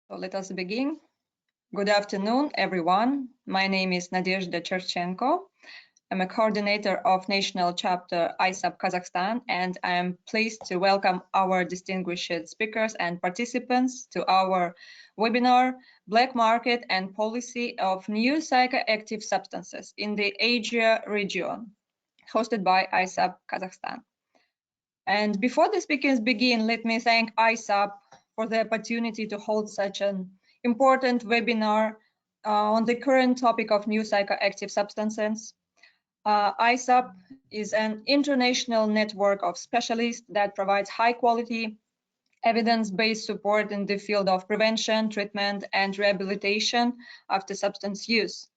So let us begin. Good afternoon, everyone. My name is Nadezhda Cherchenko. I'm a coordinator of National Chapter ISAP Kazakhstan, and I am pleased to welcome our distinguished speakers and participants to our webinar, Black Market and Policy of New Psychoactive Substances in the Asia region, hosted by ISAP Kazakhstan. And before the speakers begin, let me thank ISAP for the opportunity to hold such an important webinar on the current topic of new psychoactive substances. ISAP is an international network of specialists that provides high-quality, evidence-based support in the field of prevention, treatment, and rehabilitation after substance use.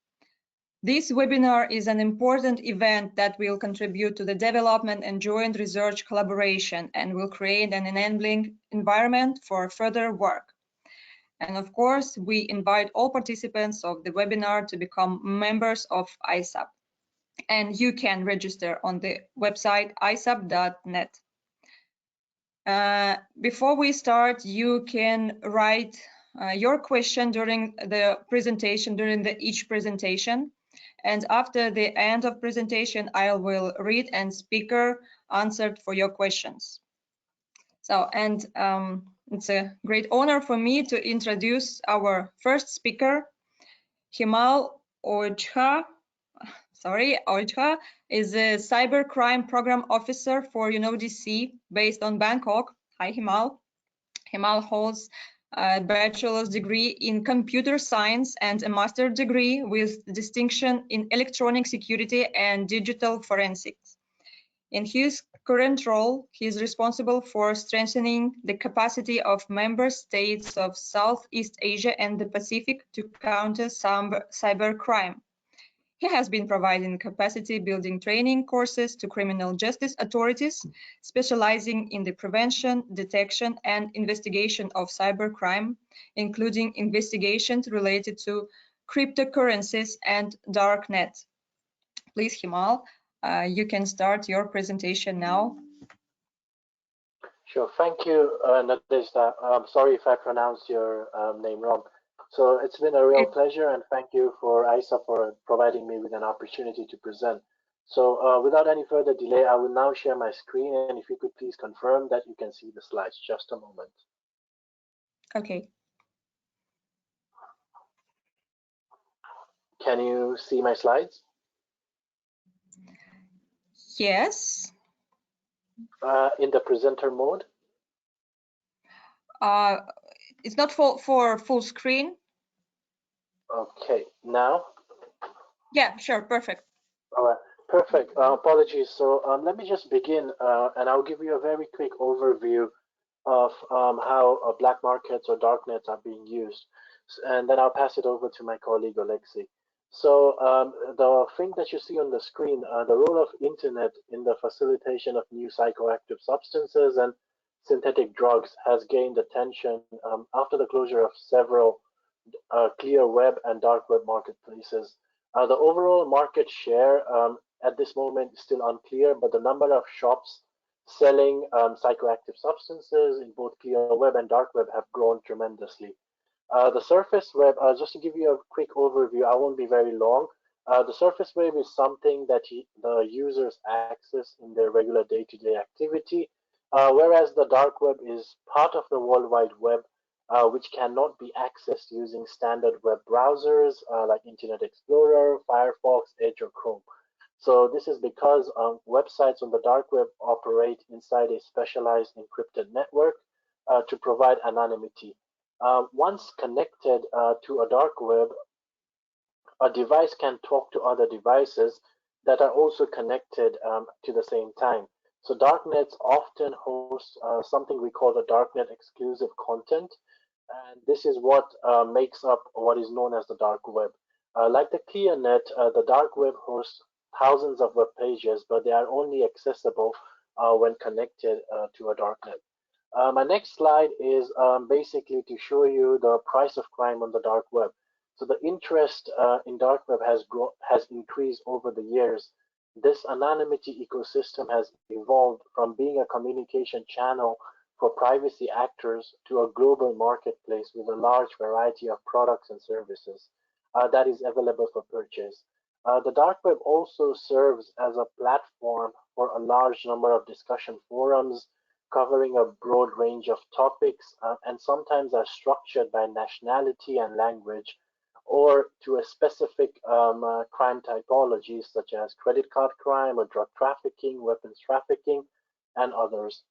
This webinar is an important event that will contribute to the development and joint research collaboration and will create an enabling environment for further work. And of course, we invite all participants of the webinar to become members of ISAP. And you can register on the website isap.net. Before we start, you can write your question during the presentation, during each presentation. And after the end of presentation, I will read and speaker answered for your questions. So, and it's a great honor for me to introduce our first speaker, Himal Ojha. Ojha is a cybercrime program officer for UNODC based on Bangkok. Hi, Himal. Himal holds a bachelor's degree in computer science and a master's degree with distinction in electronic security and digital forensics. In his current role, he is responsible for strengthening the capacity of member states of Southeast Asia and the Pacific to counter cybercrime. He has been providing capacity building training courses to criminal justice authorities, specializing in the prevention, detection, and investigation of cybercrime, including investigations related to cryptocurrencies and darknet. Please, Himal, you can start your presentation now. Sure, thank you, Nadezhda. I'm sorry if I pronounced your name wrong. So it's been a real pleasure, and thank you for ISA for providing me with an opportunity to present. So without any further delay, I will now share my screen, and if you could please confirm that you can see the slides. Just a moment. Okay. Can you see my slides? Yes. In the presenter mode? It's not for full screen. Okay, now? Yeah, sure, perfect. All right, perfect. Apologies. So let me just begin, and I'll give you a very quick overview of how black markets or darknets are being used, and then I'll pass it over to my colleague Alexei. So the thing that you see on the screen, the role of internet in the facilitation of new psychoactive substances and synthetic drugs has gained attention after the closure of several clear web and dark web marketplaces. The overall market share at this moment is still unclear, but the number of shops selling psychoactive substances in both clear web and dark web have grown tremendously. The surface web, just to give you a quick overview, I won't be very long. The surface web is something that the users access in their regular day-to-day activity, whereas the dark web is part of the World Wide Web, which cannot be accessed using standard web browsers like Internet Explorer, Firefox, Edge, or Chrome. So this is because websites on the dark web operate inside a specialized encrypted network to provide anonymity. Once connected to a dark web, a device can talk to other devices that are also connected to the same time. So darknets often host something we call the darknet exclusive content, and this is what makes up what is known as the dark web. Like the ClearNet, the dark web hosts thousands of web pages, but they are only accessible when connected to a darknet. My next slide is basically to show you the price of crime on the dark web. So the interest in dark web has increased over the years. This anonymity ecosystem has evolved from being a communication channel for privacy actors to a global marketplace with a large variety of products and services that is available for purchase. The dark web also serves as a platform for a large number of discussion forums covering a broad range of topics and sometimes are structured by nationality and language or to a specific crime typologies such as credit card crime or drug trafficking, weapons trafficking, and others.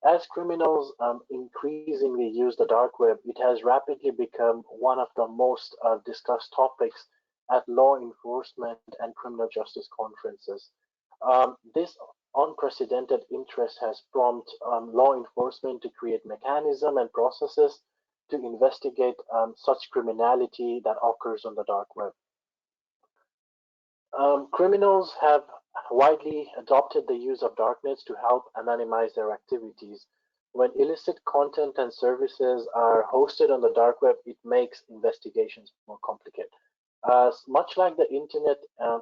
As criminals increasingly use the dark web, it has rapidly become one of the most discussed topics at law enforcement and criminal justice conferences. This unprecedented interest has prompted law enforcement to create mechanisms and processes to investigate such criminality that occurs on the dark web. Criminals have widely adopted the use of darknets to help anonymize their activities. When illicit content and services are hosted on the dark web, it makes investigations more complicated. Much like the internet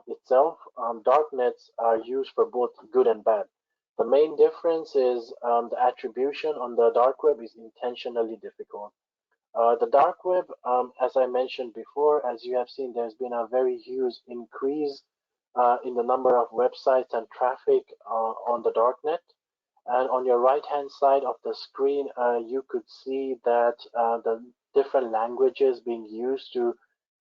itself, darknets are used for both good and bad. The main difference is the attribution on the dark web is intentionally difficult. The dark web, as I mentioned before, as you have seen, there's been a very huge increase in the number of websites and traffic on the darknet. And on your right-hand side of the screen, you could see that the different languages being used to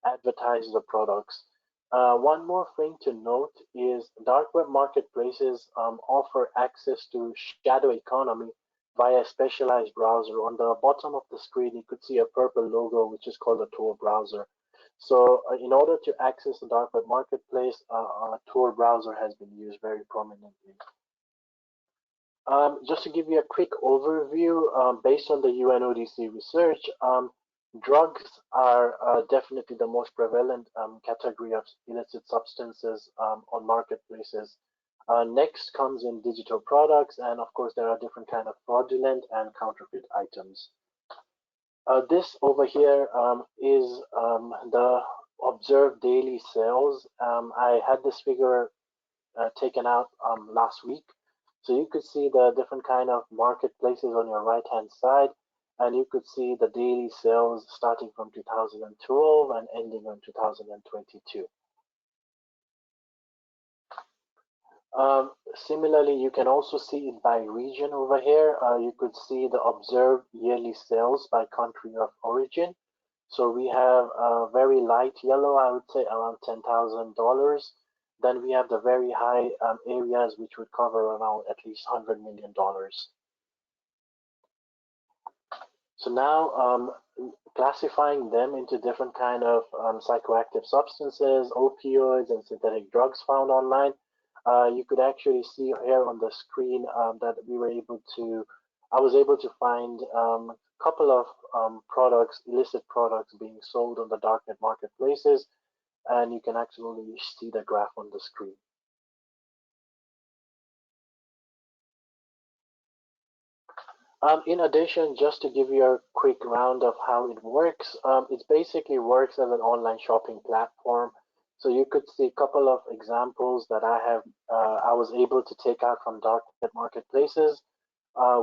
advertise the products. One more thing to note is dark web marketplaces offer access to shadow economy via a specialized browser. On the bottom of the screen, you could see a purple logo, which is called a Tor browser. So in order to access the dark web marketplace, a Tor browser has been used very prominently. Just to give you a quick overview, based on the UNODC research, drugs are definitely the most prevalent category of illicit substances on marketplaces. Next comes in digital products, and of course there are different kind of fraudulent and counterfeit items. This over here is the observed daily sales. I had this figure taken out last week. So you could see the different kind of marketplaces on your right hand side, and you could see the daily sales starting from 2012 and ending on 2022. Similarly, you can also see it by region over here. You could see the observed yearly sales by country of origin. So we have a very light yellow, I would say around $10,000. Then we have the very high areas which would cover around at least $100 million. So now classifying them into different kind of psychoactive substances, opioids, and synthetic drugs found online, you could actually see here on the screen that I was able to find a couple of products, illicit products being sold on the darknet marketplaces, and you can actually see the graph on the screen. In addition, just to give you a quick round of how it works, it basically works as an online shopping platform. So you could see a couple of examples that I was able to take out from darknet marketplaces,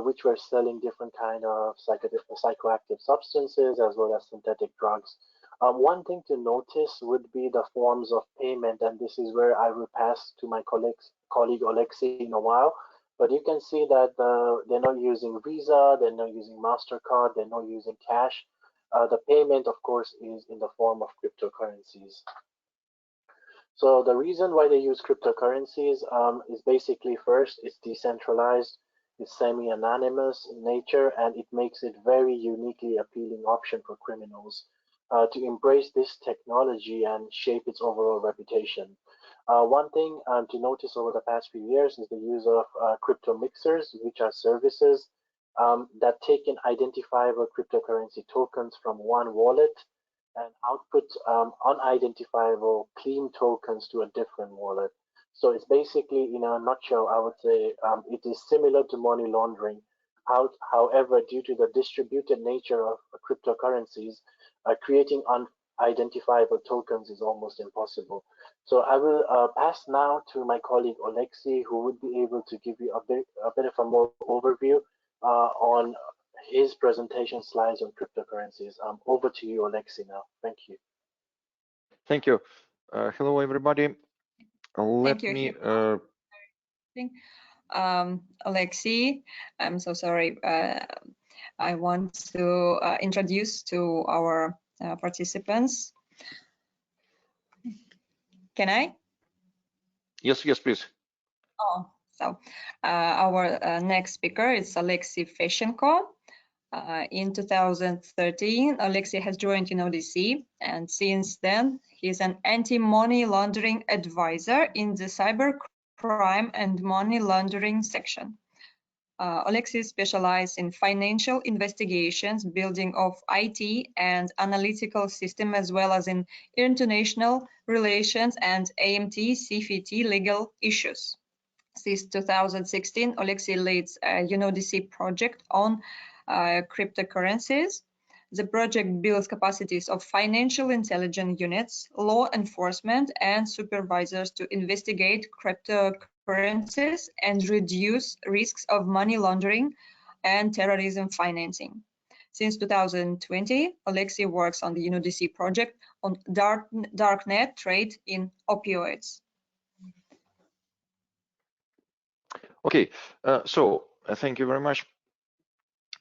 which were selling different kind of psychoactive substances as well as synthetic drugs. One thing to notice would be the forms of payment, and this is where I will pass to my colleague Alexei in a while. But you can see that they're not using Visa, they're not using MasterCard, they're not using cash. The payment, of course, is in the form of cryptocurrencies. So the reason why they use cryptocurrencies is basically first, it's decentralized, it's semi-anonymous in nature, and it makes it very uniquely appealing option for criminals to embrace this technology and shape its overall reputation. One thing to notice over the past few years is the use of crypto mixers, which are services that take in identifiable cryptocurrency tokens from one wallet and output unidentifiable clean tokens to a different wallet. So it's basically, in a nutshell, I would say it is similar to money laundering. However, due to the distributed nature of cryptocurrencies, creating unidentifiable tokens is almost impossible. So I will pass now to my colleague Alexei, who would be able to give you a bit of a more overview on his presentation slides on cryptocurrencies. Over to you, Alexei, now. Thank you. Thank you. Hello, everybody. Thank you. Alexei, I'm so sorry. I want to introduce to our participants. Can I? Yes, please. Oh, so our next speaker is Alexei Feshenko. In 2013, Alexei has joined UNODC, and since then, he's an anti-money laundering advisor in the cybercrime and money laundering section. Alexei specializes in financial investigations, building of IT and analytical system, as well as in international relations and AMT, CFT legal issues. Since 2016, Alexei leads a UNODC project on cryptocurrencies. The project builds capacities of financial intelligence units, law enforcement, and supervisors to investigate cryptocurrencies and reduce risks of money laundering and terrorism financing. Since 2020, Alexei works on the UNODC project on darknet trade in opioids. Okay, thank you very much.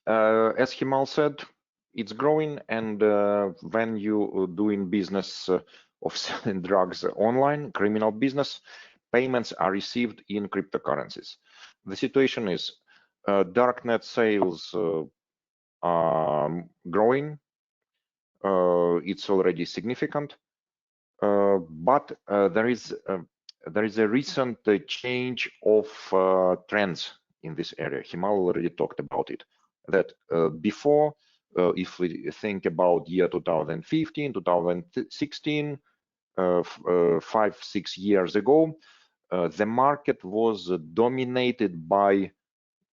As Himal said, it's growing, and when you doing business of selling drugs online, criminal business, payments are received in cryptocurrencies. The situation is darknet sales are growing. It's already significant, but there is a recent change of trends in this area. Himal already talked about it. That before, if we think about year 2015, 2016, 5-6 years ago, the market was dominated by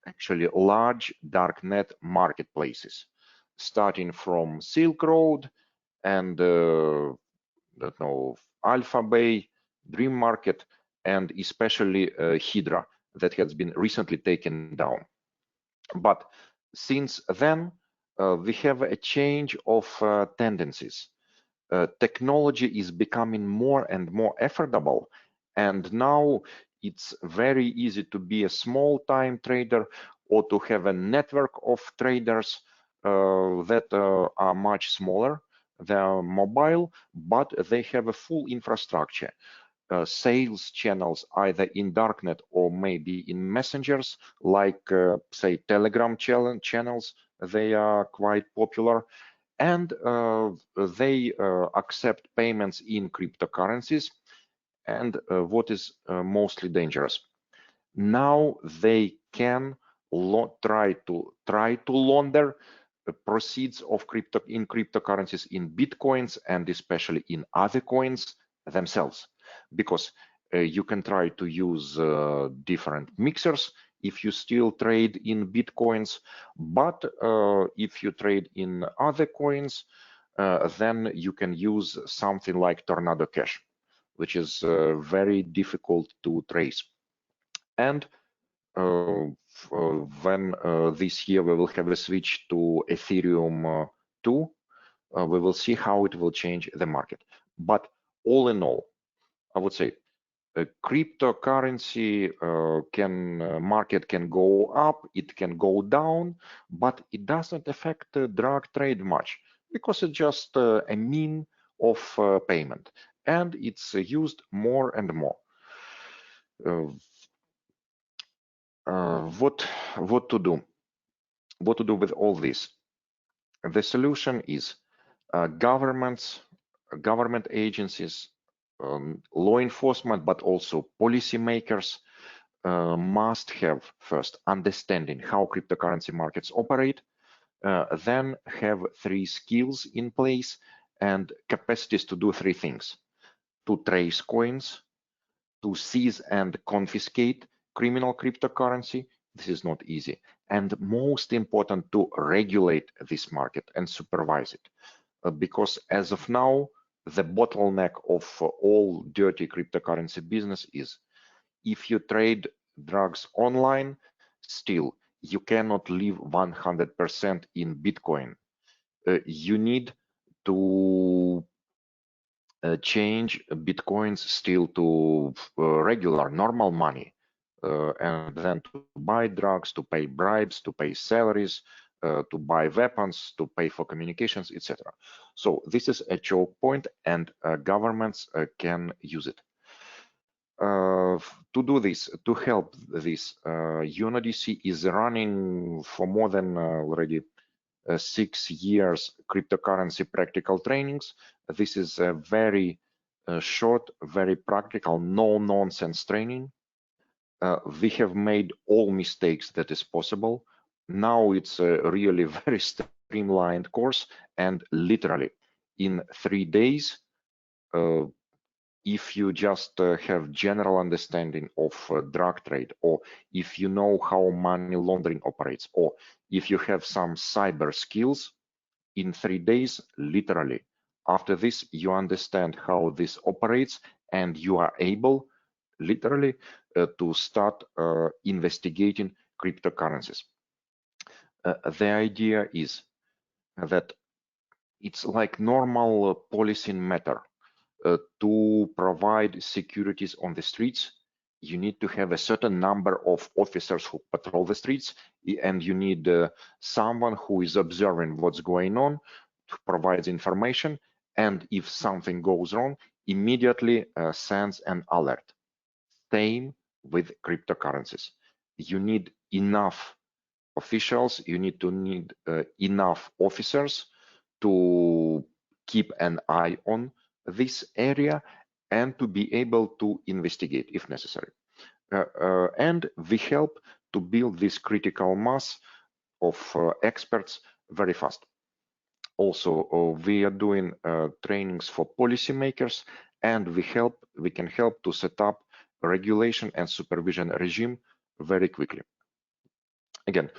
actually large darknet marketplaces, starting from Silk Road and Alpha Bay, Dream Market, and especially Hydra, that has been recently taken down. But since then, we have a change of tendencies. Technology is becoming more and more affordable, and now it's very easy to be a small-time trader or to have a network of traders that are much smaller. They are mobile, but they have a full infrastructure. Sales channels either in darknet or maybe in messengers, like say Telegram channels. They are quite popular, and they accept payments in cryptocurrencies. And what is mostly dangerous, now they can try to launder proceeds of cryptocurrencies in bitcoins and especially in other coins themselves, because you can try to use different mixers if you still trade in bitcoins, but if you trade in other coins, then you can use something like Tornado Cash, which is very difficult to trace. And when this year we will have a switch to Ethereum 2, we will see how it will change the market. But all in all, I would say cryptocurrency market can go up, it can go down, but it doesn't affect the drug trade much, because it's just a mean of payment, and it's used more and more. What to do? What to do with all this? The solution is government agencies, law enforcement, but also policymakers must have first understanding how cryptocurrency markets operate, then have 3 skills in place and capacities to do 3 things: to trace coins, to seize and confiscate criminal cryptocurrency. This is not easy. And most important, to regulate this market and supervise it. Because as of now, the bottleneck of all dirty cryptocurrency business is if you trade drugs online, still, you cannot live 100% in Bitcoin. You need to change Bitcoins still to regular, normal money, and then to buy drugs, to pay bribes, to pay salaries, to buy weapons, to pay for communications, etc. So this is a choke point, and governments can use it. To do this, to help this, UNODC is running for more than already 6 years cryptocurrency practical trainings. This is a very short, very practical, no nonsense training. We have made all mistakes that is possible. Now it's a really very streamlined course, and literally in 3 days, if you just have general understanding of drug trade, or if you know how money laundering operates, or if you have some cyber skills, in 3 days, literally, after this, you understand how this operates, and you are able, literally, to start investigating cryptocurrencies. The idea is that it's like normal policy matter. To provide securities on the streets, you need to have a certain number of officers who patrol the streets, and you need someone who is observing what's going on, to provide information, and if something goes wrong, immediately sends an alert. Same with cryptocurrencies. You need enough officials, you need enough officers to keep an eye on this area and to be able to investigate if necessary. And we help to build this critical mass of experts very fast. Also, we are doing trainings for policymakers, and we can help to set up regulation and supervision regime very quickly. Again,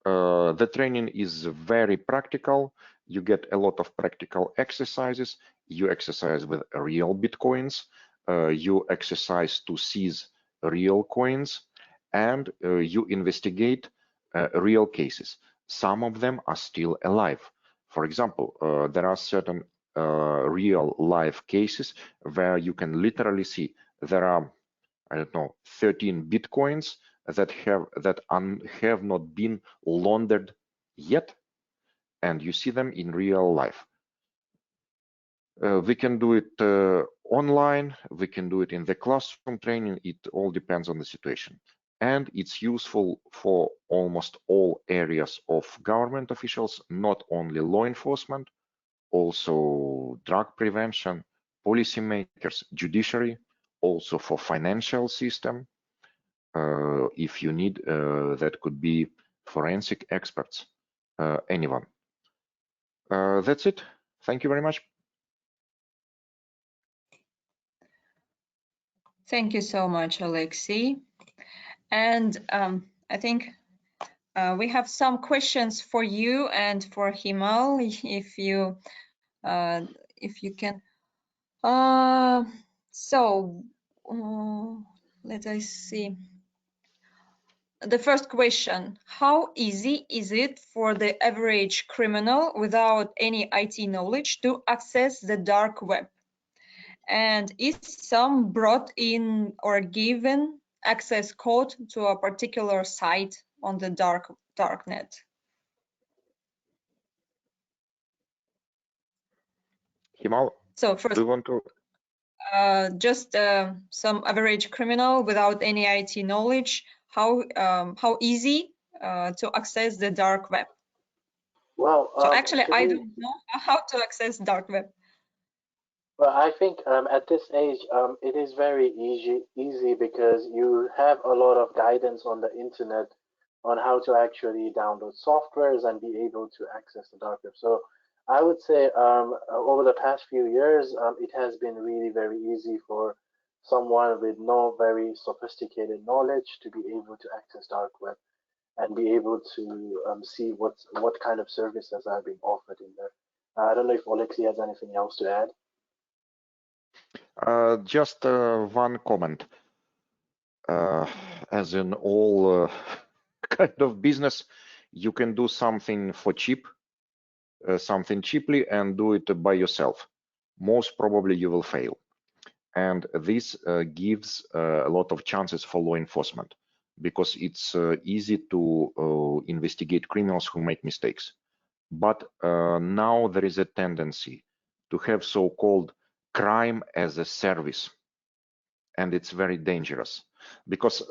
the training is very practical. You get a lot of practical exercises. You exercise with real Bitcoins. You exercise to seize real coins, and you investigate real cases. Some of them are still alive. For example, there are certain real life cases where you can literally see there are, I don't know, 13 Bitcoins that have not been laundered yet, and you see them in real life. We can do it online, we can do it in the classroom training. It all depends on the situation, and it's useful for almost all areas of government officials, not only law enforcement, also drug prevention, policymakers, judiciary, also for financial system. If you need, that could be forensic experts, anyone. That's it. Thank you very much. Thank you so much, Alexei. And I think we have some questions for you and for Himal, if you can. Let us see. The first question: how easy is it for the average criminal without any IT knowledge to access the dark web? And is some brought in or given access code to a particular site on the darknet? Himal, so first, do you want to? Just some average criminal without any IT knowledge, how easy to access the dark web? Well, So actually, I don't know how to access dark web. Well, I think at this age, it is very easy because you have a lot of guidance on the internet on how to actually download softwares and be able to access the dark web. So I would say over the past few years, it has been really very easy for someone with no very sophisticated knowledge to be able to access dark web and be able to see what kind of services are being offered in there. I don't know if Alexei has anything else to add. Just one comment. As in all kind of business, you can do something for cheap, something cheaply, and do it by yourself. Most probably you will fail. And this gives a lot of chances for law enforcement, because it's easy to investigate criminals who make mistakes. But now there is a tendency to have so-called crime as a service, and it's very dangerous, because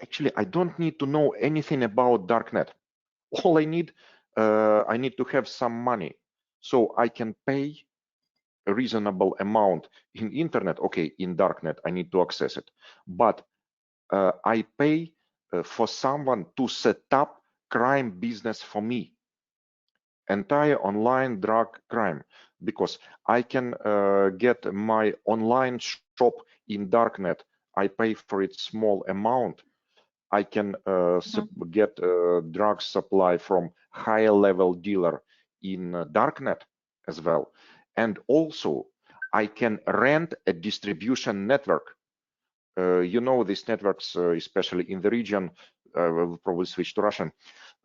actually I don't need to know anything about darknet. All I need to have some money, so I can pay a reasonable amount in internet. Okay, in darknet I need to access it, but I pay for someone to set up crime business for me, entire online drug crime, because I can get my online shop in darknet. I pay for it small amount. I can get drug supply from higher level dealer in darknet as well. And also I can rent a distribution network. You know, these networks, especially in the region, we'll probably switch to Russian.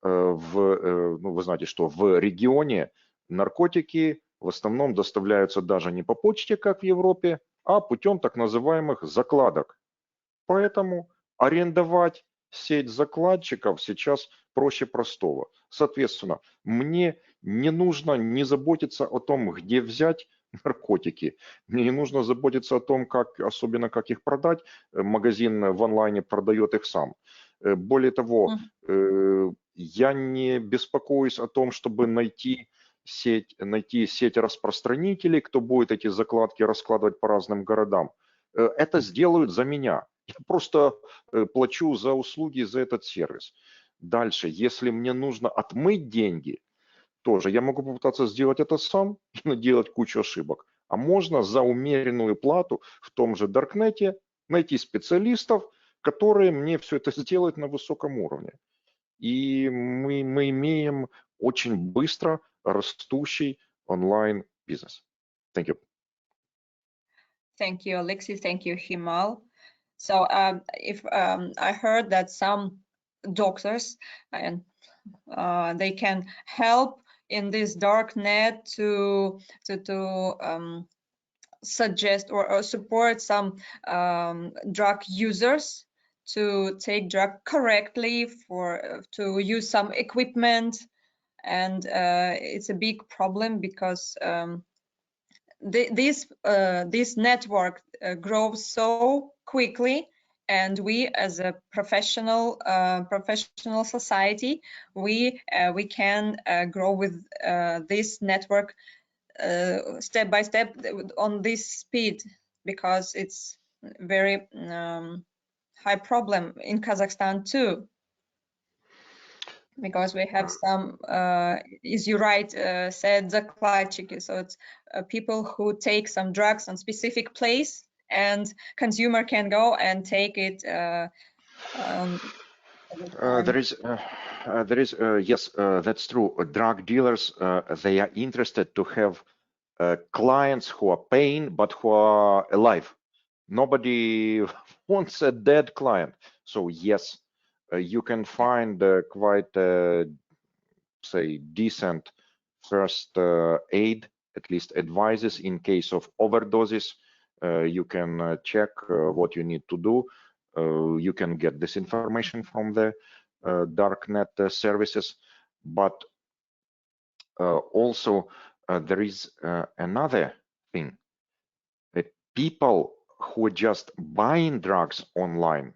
Ну, вы знаете, что в регионе наркотики в основном доставляются даже не по почте, как в Европе, а путем так называемых закладок. Поэтому арендовать сеть закладчиков сейчас проще простого. Соответственно, мне не нужно не заботиться о том, где взять наркотики. Мне не нужно заботиться о том, особенно как их продать. Магазин в онлайне продает их сам. Более того, я не беспокоюсь о том, чтобы найти сеть распространителей, кто будет эти закладки раскладывать по разным городам. Это сделают за меня. Я просто плачу за услуги, за этот сервис. Дальше, если мне нужно отмыть деньги, тоже я могу попытаться сделать это сам и наделать кучу ошибок. А можно за умеренную плату в том же Даркнете найти специалистов, которые мне все это сделают на высоком уровне. И мы имеем очень быстро растущий онлайн бизнес. Thank you. Thank you, Alexei. Thank you, Himal. So if I heard that some doctors and they can help in this dark net to suggest or support some drug users to take drug correctly, to use some equipment, and it's a big problem because this network grows so quickly, and we as a professional society, we can grow with this network step by step on this speed, because it's very high problem in Kazakhstan too, because we have some, as you right said, zakladchiki, so it's people who take some drugs on specific place, and consumer can go and take it. Yes, that's true. Drug dealers, they are interested to have clients who are paying but who are alive. Nobody wants a dead client. So yes, you can find quite say decent first aid, at least advices in case of overdoses. You can check what you need to do. You can get this information from the darknet services, but also there is another thing, that people who are just buying drugs online,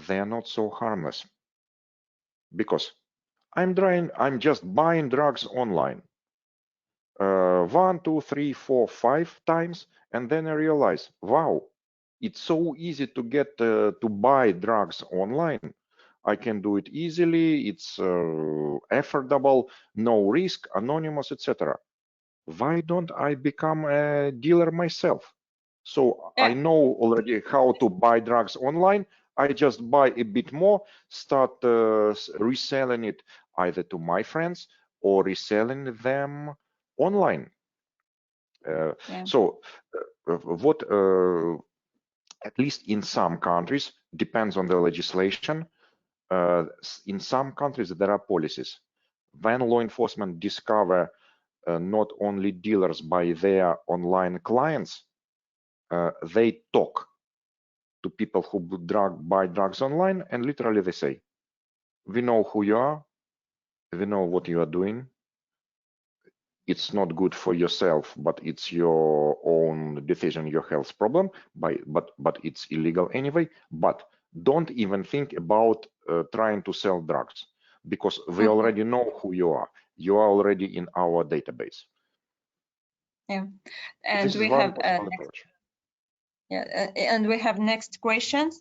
they are not so harmless, because I'm just buying drugs online 1, 2, 3, 4, 5 times, and then I realize, wow, it's so easy to get to buy drugs online. I can do it easily, it's affordable, no risk, anonymous, etc. Why don't I become a dealer myself? So I know already how to buy drugs online. I just buy a bit more, start reselling it either to my friends or reselling them online. So what at least in some countries, depends on the legislation. In some countries, there are policies. When law enforcement discover not only dealers by their online clients, they talk to people who buy drugs online, and literally they say, we know who you are, we know what you are doing. It's not good for yourself, but it's your own decision, your health problem, but it's illegal anyway. But don't even think about trying to sell drugs, because we already know who you are. You are already in our database. Yeah, and we have approach. Yeah, and we have next questions.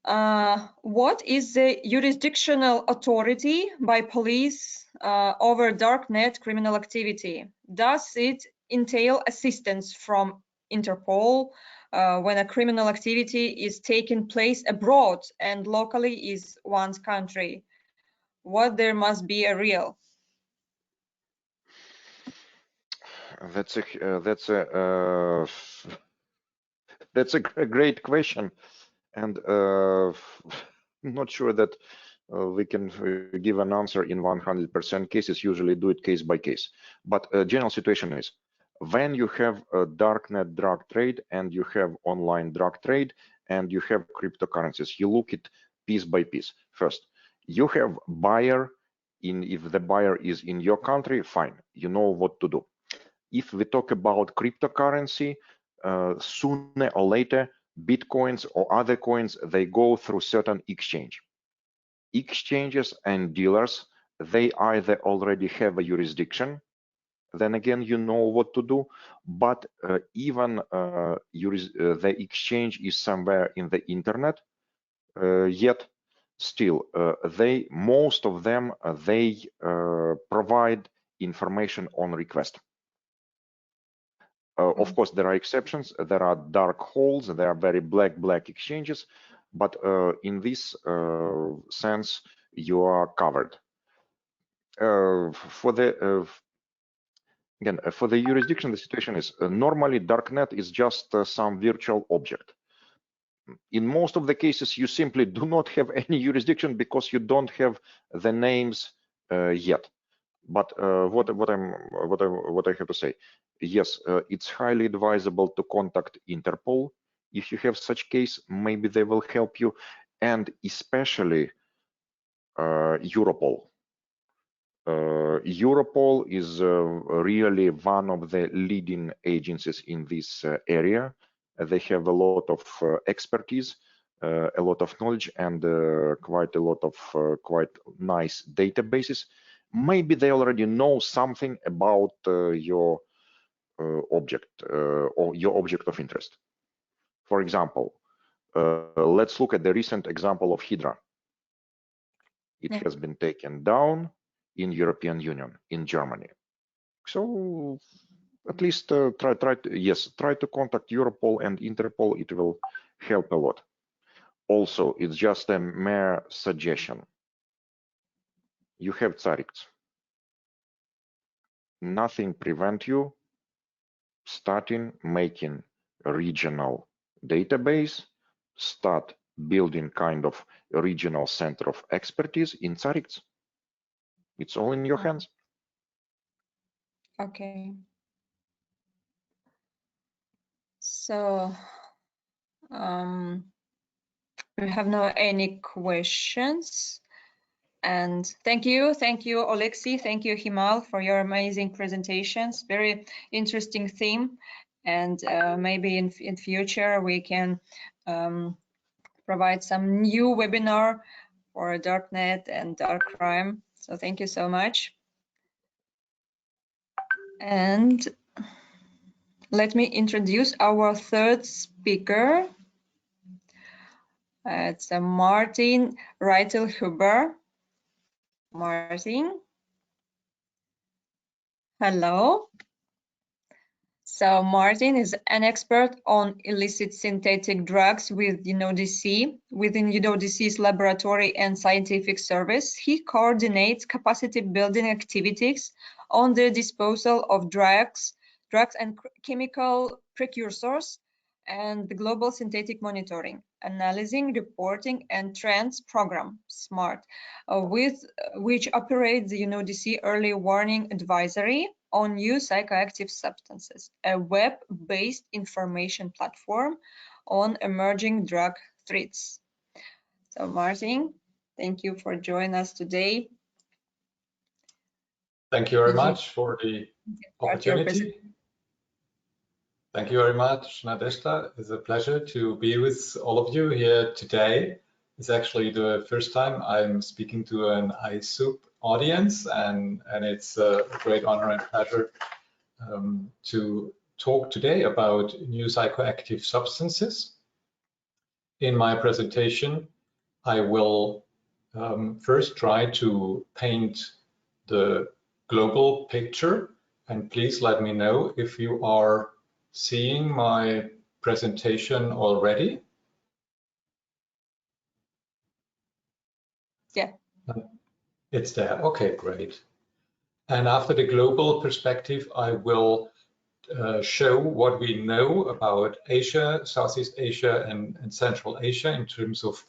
What is the jurisdictional authority by police over darknet criminal activity? Does it entail assistance from Interpol when a criminal activity is taking place abroad and locally is one's country? What there must be a real? That's a great question, and I'm not sure that we can give an answer in 100% cases. Usually do it case by case. But general situation is, when you have a darknet drug trade and you have online drug trade and you have cryptocurrencies, you look at piece by piece. First, you have buyer. If the buyer is in your country, fine, you know what to do. If we talk about cryptocurrency, sooner or later, Bitcoins or other coins, they go through certain exchange. Exchanges and dealers, they either already have a jurisdiction, then again, you know what to do, but even the exchange is somewhere in the internet, yet still, most of them, they provide information on request. Of course, there are exceptions. There are dark holes. There are very black exchanges, but in this sense, you are covered. For the jurisdiction, the situation is normally darknet is just some virtual object. In most of the cases, you simply do not have any jurisdiction because you don't have the names yet. But what I have to say, yes, it's highly advisable to contact Interpol. If you have such case, maybe they will help you, and especially Europol. Europol is really one of the leading agencies in this area. They have a lot of expertise, a lot of knowledge, and quite a lot of quite nice databases. Maybe they already know something about your object or your object of interest. For example, let's look at the recent example of Hydra. It has been taken down in European Union, in Germany. So at least try to contact Europol and Interpol. It will help a lot. Also, it's just a mere suggestion. You have Tsarix. Nothing prevent you starting making a regional database, start building kind of a regional center of expertise in Tsarix. It's all in your hands. Okay. So we have no any questions. And thank you, Oleksiy, thank you, Himal, for your amazing presentations. Very interesting theme, and maybe in future we can provide some new webinar for darknet and dark crime. So thank you so much. And let me introduce our third speaker. It's Martin Reitelhuber. Martin. Hello. So Martin is an expert on illicit synthetic drugs with UNODC, within UNODC's laboratory and scientific service. He coordinates capacity building activities on the disposal of drugs and chemical precursors, and the Global Synthetic Monitoring, Analyzing, Reporting, and Trends Program, SMART, with which operates the UNODC Early Warning Advisory on New Psychoactive Substances, a web-based information platform on emerging drug threats. So Martin, thank you for joining us today. Thank you very much for the opportunity. Thank you very much, Nadezhda. It's a pleasure to be with all of you here today. It's actually the first time I'm speaking to an iSoup audience, and it's a great honor and pleasure to talk today about new psychoactive substances. In my presentation, I will first try to paint the global picture, and please let me know if you are seeing my presentation already. Yeah. It's there. Okay, great. And after the global perspective, I will show what we know about Asia, Southeast Asia, and Central Asia in terms of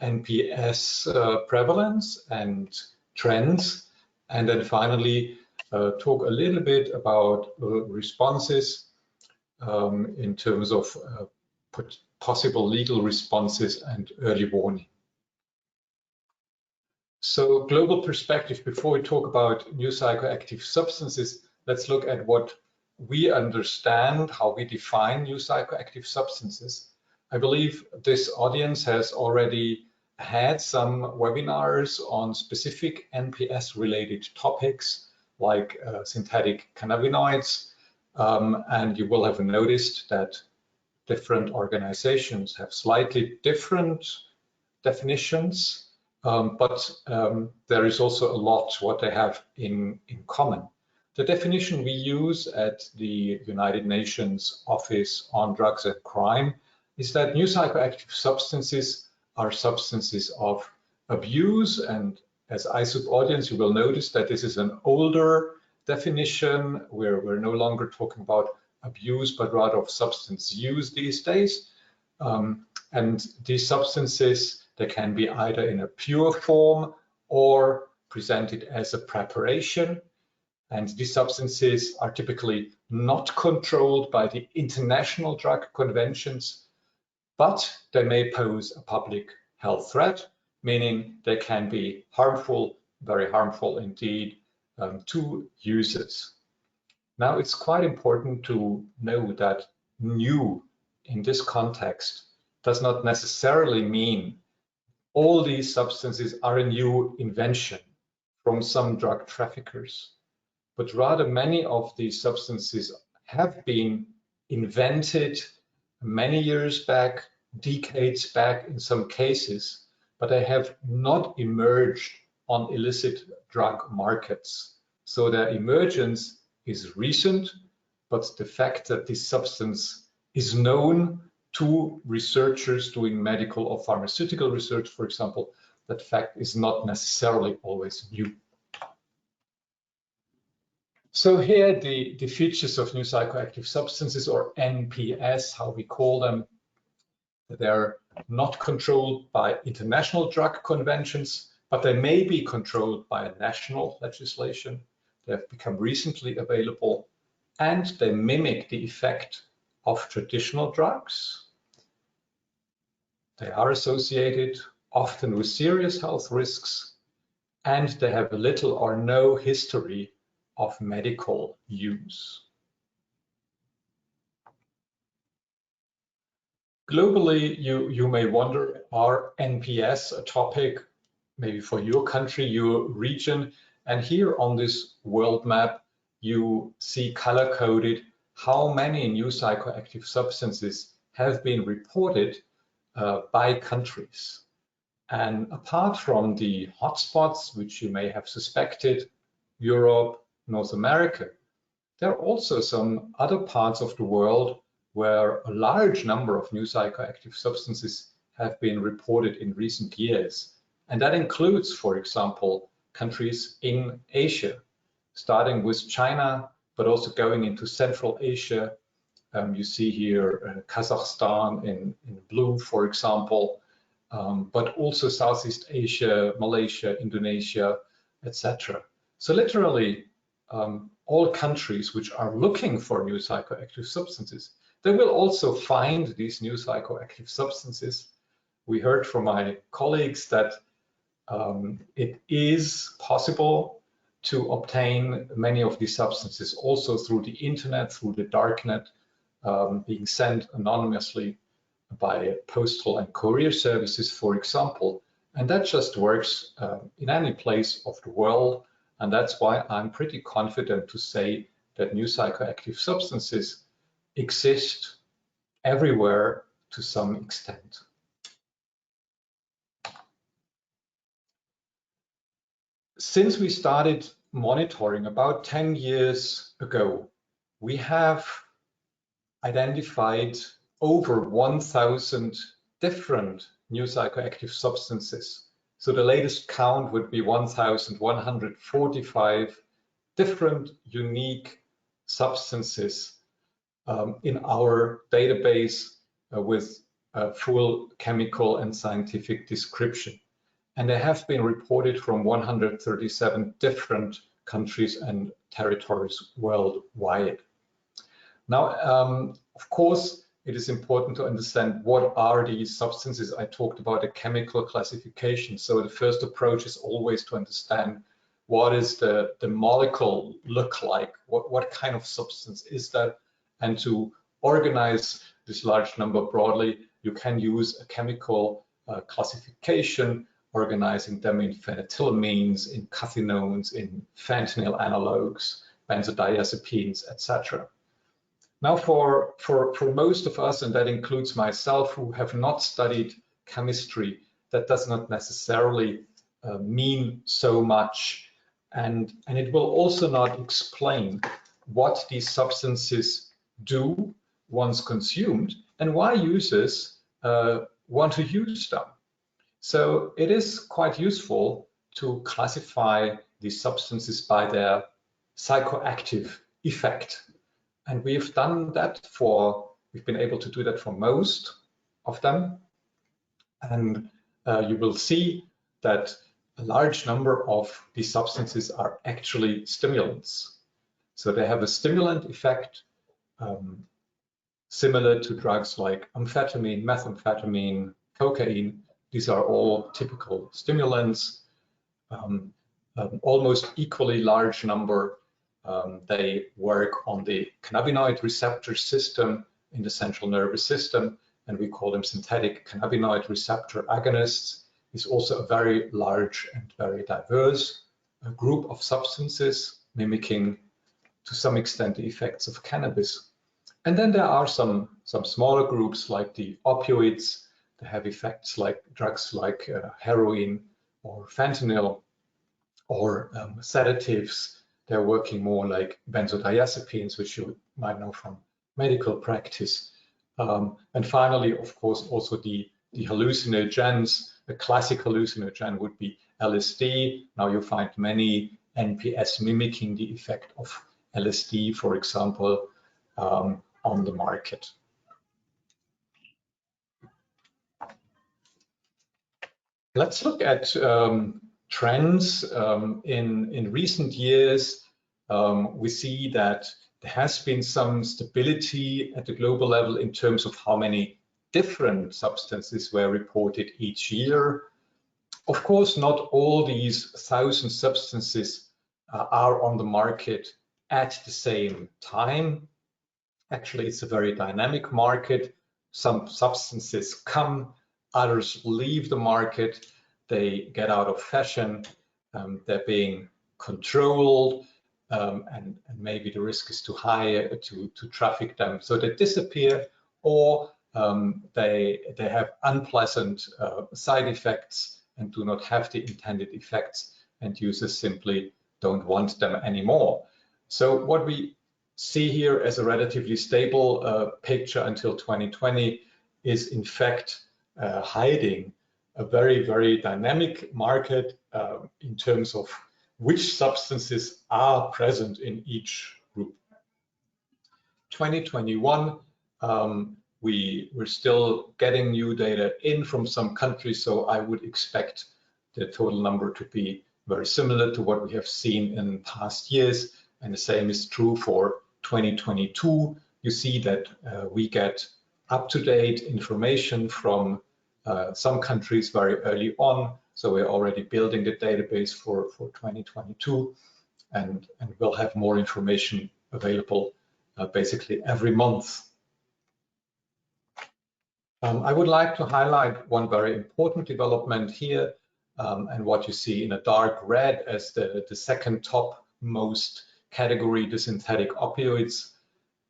NPS prevalence and trends. And then finally, talk a little bit about responses in terms of possible legal responses and early warning. So global perspective, before we talk about new psychoactive substances, let's look at what we understand, how we define new psychoactive substances. I believe this audience has already had some webinars on specific NPS related topics like synthetic cannabinoids, and you will have noticed that different organizations have slightly different definitions, but there is also a lot what they have in common. The definition we use at the United Nations Office on Drugs and Crime is that new psychoactive substances are substances of abuse, and as iSoup audience, you will notice that this is an older definition where we're no longer talking about abuse, but rather of substance use these days. And these substances, they can be either in a pure form or presented as a preparation. And these substances are typically not controlled by the international drug conventions, but they may pose a public health threat, meaning they can be harmful, very harmful indeed, to users. Now, it's quite important to know that new in this context does not necessarily mean all these substances are a new invention from some drug traffickers, but rather many of these substances have been invented many years back, decades back in some cases, but they have not emerged on illicit drug markets. So their emergence is recent, but the fact that this substance is known to researchers doing medical or pharmaceutical research, for example, that fact is not necessarily always new. So here the features of new psychoactive substances, or NPS, how we call them. They're not controlled by international drug conventions, but they may be controlled by national legislation. They have become recently available, and they mimic the effect of traditional drugs. They are associated often with serious health risks, and they have little or no history of medical use. Globally, you may wonder, are NPS a topic maybe for your country, your region? And here on this world map, you see color-coded how many new psychoactive substances have been reported by countries. And apart from the hotspots, which you may have suspected, Europe, North America, there are also some other parts of the world where a large number of new psychoactive substances have been reported in recent years. And that includes, for example, countries in Asia, starting with China, but also going into Central Asia, You see here Kazakhstan in blue, for example, but also Southeast Asia, Malaysia, Indonesia, etc. So literally, all countries which are looking for new psychoactive substances, they will also find these new psychoactive substances. We heard from my colleagues that it is possible to obtain many of these substances also through the internet, through the darknet, being sent anonymously by postal and courier services, for example. And that just works in any place of the world. And that's why I'm pretty confident to say that new psychoactive substances exist everywhere to some extent. Since we started monitoring about 10 years ago, we have identified over 1,000 different new psychoactive substances. So the latest count would be 1,145 different unique substances in our database with a full chemical and scientific description. And they have been reported from 137 different countries and territories worldwide. Now, of course, it is important to understand what are these substances. I talked about a chemical classification. So the first approach is always to understand what is the molecule look like, what kind of substance is that, and to organize this large number broadly, you can use a chemical classification, organizing them in phenethylamines, in cathinones, in fentanyl analogs, benzodiazepines, etc. Now, for most of us, and that includes myself, who have not studied chemistry, that does not necessarily mean so much, and it will also not explain what these substances do once consumed and why users want to use them. So it is quite useful to classify these substances by their psychoactive effect. And we've done that we've been able to do that for most of them. And you will see that a large number of these substances are actually stimulants. So they have a stimulant effect, similar to drugs like amphetamine, methamphetamine, cocaine. These are all typical stimulants, almost equally large number. They work on the cannabinoid receptor system in the central nervous system, and we call them synthetic cannabinoid receptor agonists. It's also a very large and very diverse group of substances, mimicking to some extent the effects of cannabis. And then there are some smaller groups like the opioids. They have effects like drugs like heroin or fentanyl, or sedatives. They're working more like benzodiazepines, which you might know from medical practice. And finally, of course, also the hallucinogens. A classic hallucinogen would be LSD. Now you find many NPS mimicking the effect of LSD, for example, on the market. Let's look at trends. In recent years, we see that there has been some stability at the global level in terms of how many different substances were reported each year. Of course, not all these 1,000 substances are on the market at the same time. Actually, it's a very dynamic market. Some substances come, others leave the market, they get out of fashion, they're being controlled, and maybe the risk is too high to traffic them, so they disappear, or they have unpleasant side effects and do not have the intended effects, and users simply don't want them anymore. So what we see here as a relatively stable picture until 2020 is in fact hiding a very, very dynamic market in terms of which substances are present in each group. 2021 We're still getting new data in from some countries, so I would expect the total number to be very similar to what we have seen in past years, and the same is true for 2022. You see that we get up-to-date information from some countries very early on, so we're already building the database for 2022, and we'll have more information available basically every month. I would like to highlight one very important development here, and what you see in a dark red as the second top most category, the synthetic opioids.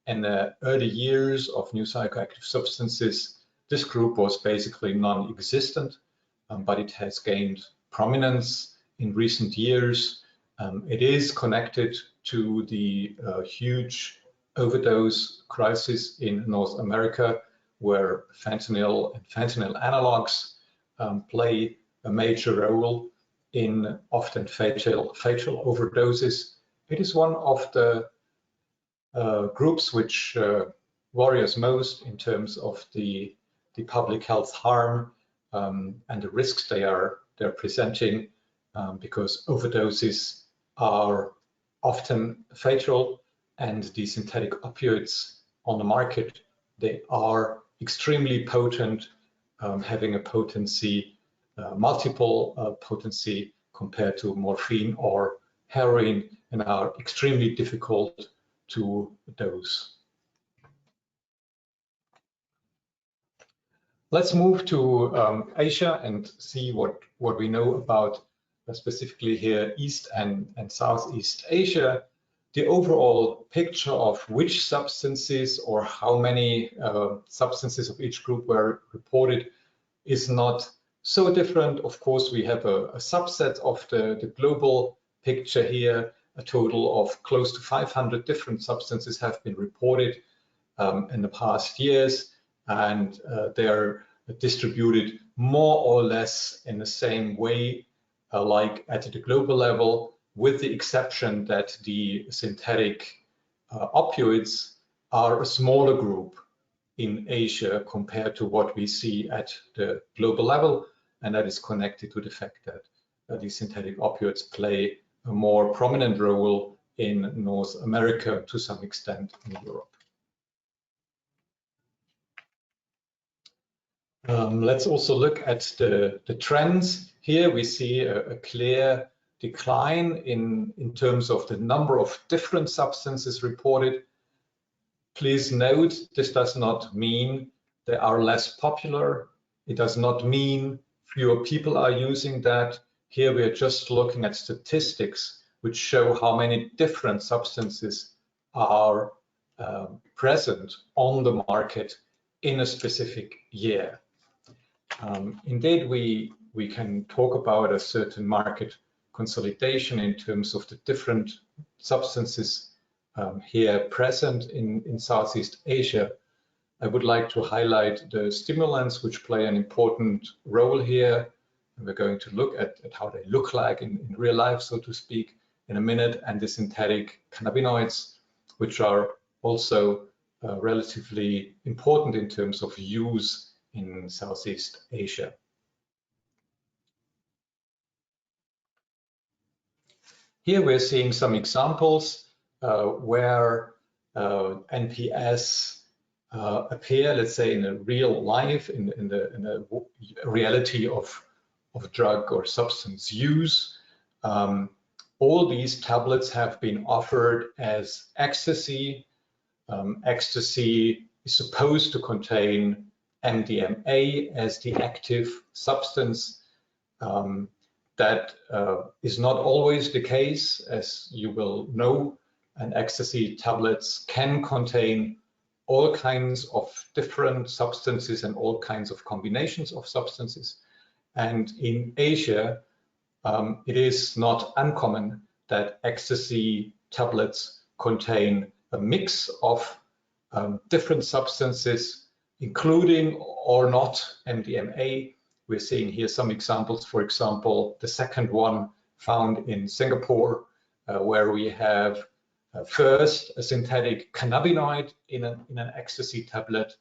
In the early years of new psychoactive substances, this group was basically non-existent, but it has gained prominence in recent years. It is connected to the huge overdose crisis in North America, where fentanyl and fentanyl analogs play a major role in often fatal overdoses. It is one of the groups which worries most in terms of the public health harm and the risks they're presenting, because overdoses are often fatal, and the synthetic opioids on the market, they are extremely potent, having a potency, multiple potency compared to morphine or heroin, and are extremely difficult to dose. Let's move to Asia and see what we know about specifically here East and Southeast Asia. The overall picture of which substances or how many substances of each group were reported is not so different. Of course, we have a subset of the global picture here. A total of close to 500 different substances have been reported in the past years, and they're distributed more or less in the same way, like at the global level, with the exception that the synthetic opioids are a smaller group in Asia compared to what we see at the global level, and that is connected to the fact that these synthetic opioids play a more prominent role in North America, to some extent in Europe. Let's also look at the trends. Here we see a clear decline in terms of the number of different substances reported. Please note, this does not mean they are less popular. It does not mean fewer people are using that. Here we are just looking at statistics which show how many different substances are present on the market in a specific year. Indeed, we can talk about a certain market consolidation in terms of the different substances here present in Southeast Asia. I would like to highlight the stimulants, which play an important role here. And we're going to look at how they look like in real life, so to speak, in a minute, and the synthetic cannabinoids, which are also relatively important in terms of use in Southeast Asia. Here we're seeing some examples where NPS appear, let's say, in a real life, in the reality of drug or substance use. All these tablets have been offered as ecstasy. Ecstasy is supposed to contain MDMA as the active substance. That is not always the case, as you will know, and ecstasy tablets can contain all kinds of different substances and all kinds of combinations of substances. And in Asia, it is not uncommon that ecstasy tablets contain a mix of different substances, including or not MDMA. We're seeing here some examples. For example, the second one found in Singapore, where we have First, a synthetic cannabinoid in an ecstasy tablet,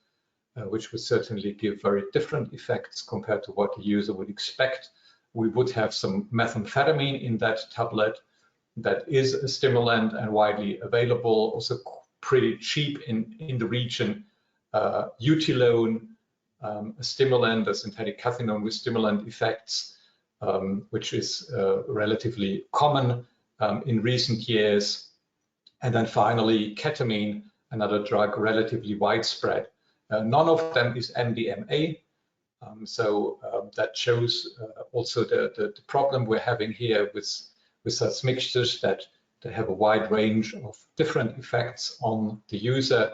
which would certainly give very different effects compared to what the user would expect. We would have some methamphetamine in that tablet that is a stimulant and widely available, also pretty cheap in the region. Utilone, a stimulant, a synthetic cathinone with stimulant effects, which is relatively common in recent years. And then finally, ketamine, another drug relatively widespread. None of them is MDMA. That shows also the problem we're having here with such mixtures, that they have a wide range of different effects on the user,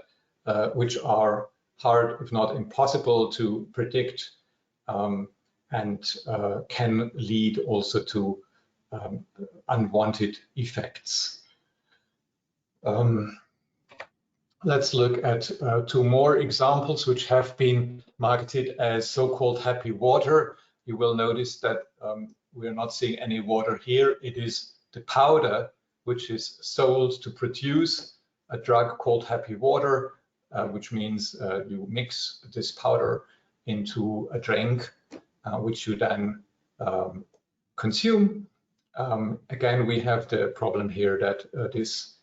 which are hard, if not impossible, to predict, and can lead also to unwanted effects. Let's look at two more examples which have been marketed as so-called happy water. You will notice that we are not seeing any water here. It is the powder which is sold to produce a drug called happy water, which means you mix this powder into a drink, which you then consume. Again, we have the problem here that this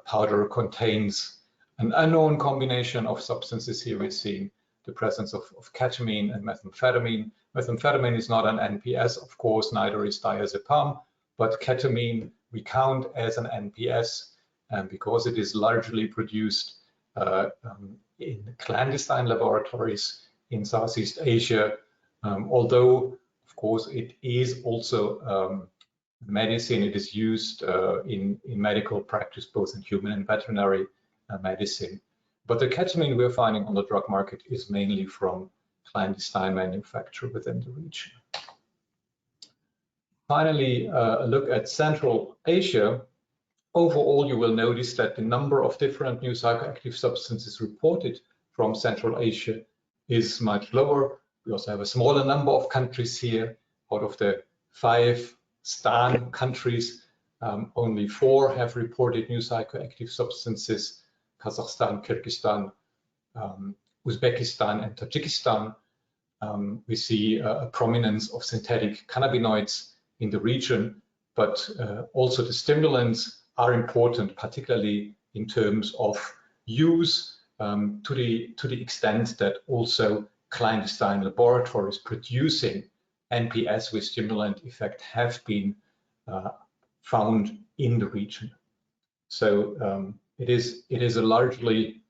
powder contains an unknown combination of substances. Here we're seeing the presence of ketamine and methamphetamine. Methamphetamine is not an NPS, of course, neither is diazepam, but ketamine we count as an NPS, and because it is largely produced in clandestine laboratories in Southeast Asia, although, of course, it is also medicine. It is used in medical practice, both in human and veterinary medicine. But the ketamine we're finding on the drug market is mainly from clandestine manufacture within the region. Finally, a look at Central Asia. Overall, you will notice that the number of different new psychoactive substances reported from Central Asia is much lower. We also have a smaller number of countries here. Out of the 5 STAN countries, only 4 have reported new psychoactive substances: Kazakhstan, Kyrgyzstan, Uzbekistan, and Tajikistan. We see a prominence of synthetic cannabinoids in the region, but also the stimulants are important, particularly in terms of use, to the extent that also clandestine laboratories producing NPS with stimulant effect have been found in the region. So it is a largely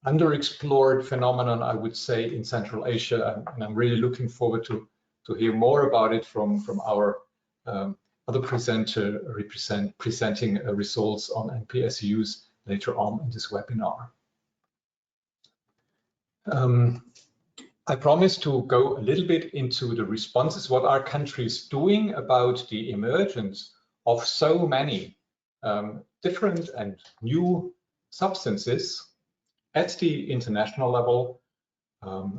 underexplored phenomenon, I would say, in Central Asia, and I'm really looking forward to hear more about it from our other presenter presenting results on NPS use later on in this webinar. I promised to go a little bit into the responses. What are countries doing about the emergence of so many different and new substances at the international level? A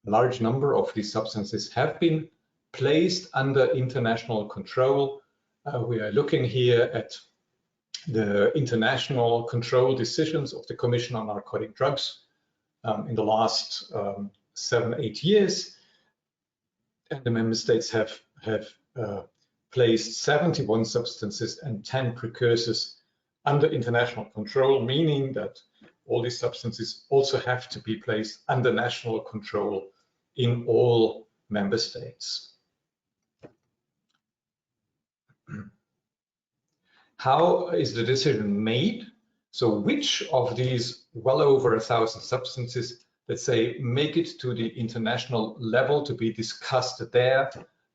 large number of these substances have been placed under international control. We are looking here at the international control decisions of the Commission on Narcotic Drugs in the last 7-8 years. And the member states have placed 71 substances and 10 precursors under international control, meaning that all these substances also have to be placed under national control in all member states. How is the decision made? So which of these well over 1,000 substances, let's say, make it to the international level to be discussed there,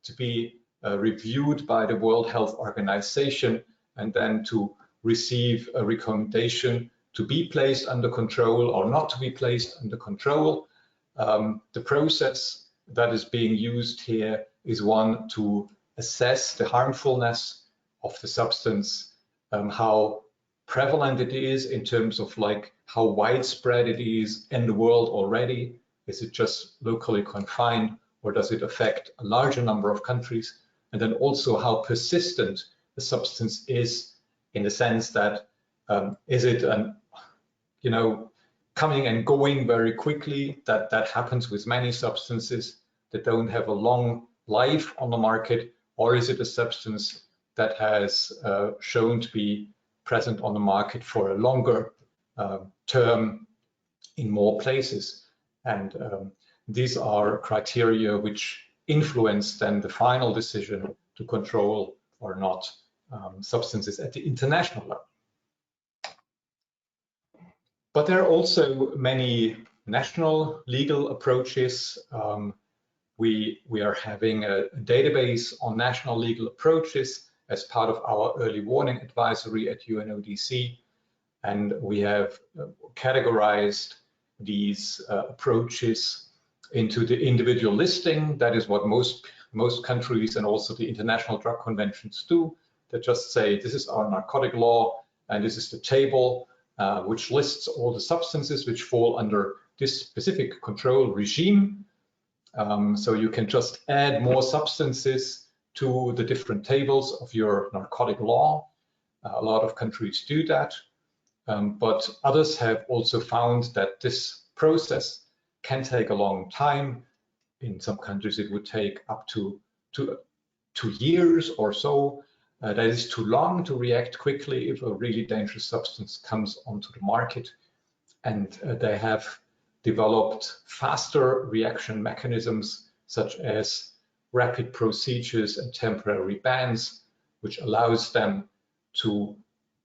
to be reviewed by the World Health Organization, and then to receive a recommendation to be placed under control or not to be placed under control? The process that is being used here is one to assess the harmfulness of the substance, how prevalent it is in terms of like how widespread it is in the world already. Is it just locally confined, or does it affect a larger number of countries? And then also how persistent the substance is, in the sense that Is it coming and going very quickly? That happens with many substances that don't have a long life on the market, or is it a substance that has shown to be present on the market for a longer term in more places? And these are criteria which influence then the final decision to control or not substances at the international level. But there are also many national legal approaches. We are having a database on national legal approaches as part of our early warning advisory at UNODC. And we have categorized these approaches into the individual listing. That is what most countries and also the international drug conventions do. They just say, this is our narcotic law, and this is the table which lists all the substances which fall under this specific control regime. So you can just add more substances to the different tables of your narcotic law. A lot of countries do that, but others have also found that this process can take a long time. In some countries, it would take up to 2 years or so. That is too long to react quickly if a really dangerous substance comes onto the market. And they have developed faster reaction mechanisms, such as rapid procedures and temporary bans, which allows them to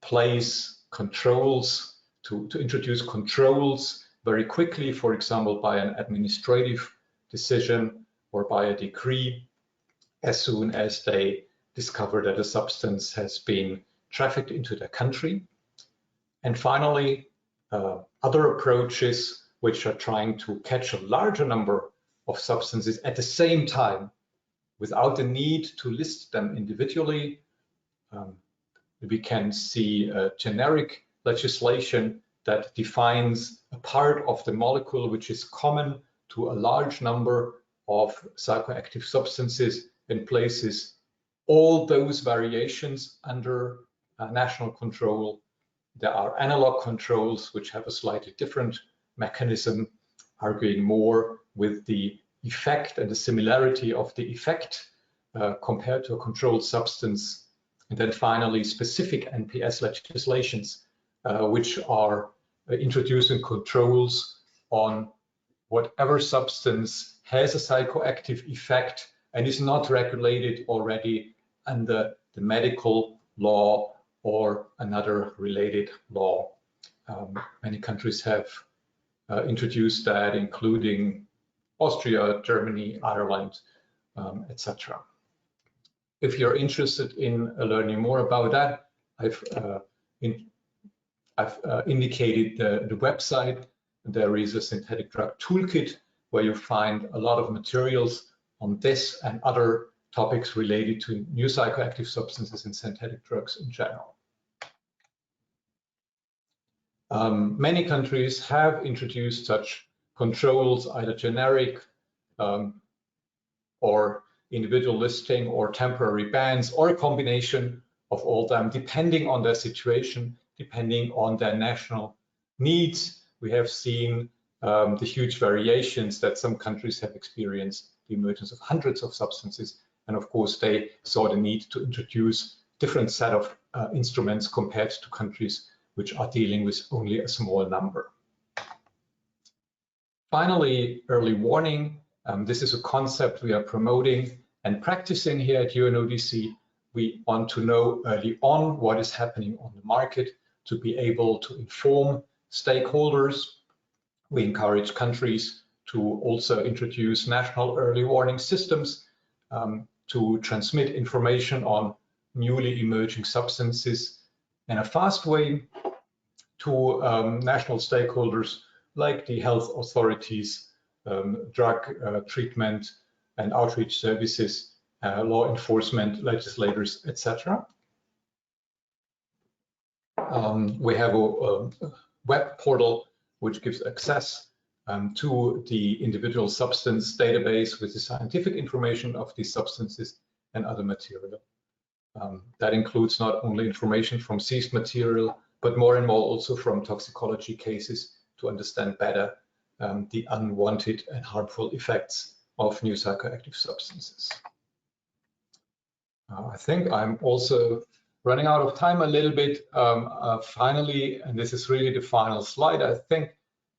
place controls, to introduce controls very quickly, for example, by an administrative decision or by a decree, as soon as they discover that a substance has been trafficked into their country. And finally, other approaches which are trying to catch a larger number of substances at the same time without the need to list them individually. We can see generic legislation that defines a part of the molecule which is common to a large number of psychoactive substances and places all those variations under national control. There are analog controls which have a slightly different mechanism, arguing more with the effect and the similarity of the effect compared to a controlled substance. And then finally, specific NPS legislations, which are introducing controls on whatever substance has a psychoactive effect and is not regulated already under the medical law or another related law. Many countries have introduced that, including Austria, Germany, Ireland, etc. If you're interested in learning more about that, I've indicated the website. There is a synthetic drug toolkit where you find a lot of materials on this and other topics related to new psychoactive substances and synthetic drugs in general. Many countries have introduced such controls, either generic or individual listing or temporary bans, or a combination of all them, depending on their situation, depending on their national needs. We have seen the huge variations that some countries have experienced, the emergence of hundreds of substances, and of course they saw the need to introduce different set of instruments compared to countries which are dealing with only a small number. Finally, early warning. This is a concept we are promoting and practicing here at UNODC. We want to know early on what is happening on the market to be able to inform stakeholders. We encourage countries to also introduce national early warning systems to transmit information on newly emerging substances in a fast way to national stakeholders like the health authorities, drug treatment and outreach services, law enforcement, legislators, etc. We have a web portal which gives access to the individual substance database with the scientific information of these substances and other material. That includes not only information from seized material, but more and more also from toxicology cases to understand better the unwanted and harmful effects of new psychoactive substances. I think I'm also running out of time a little bit. Finally, and this is really the final slide, I think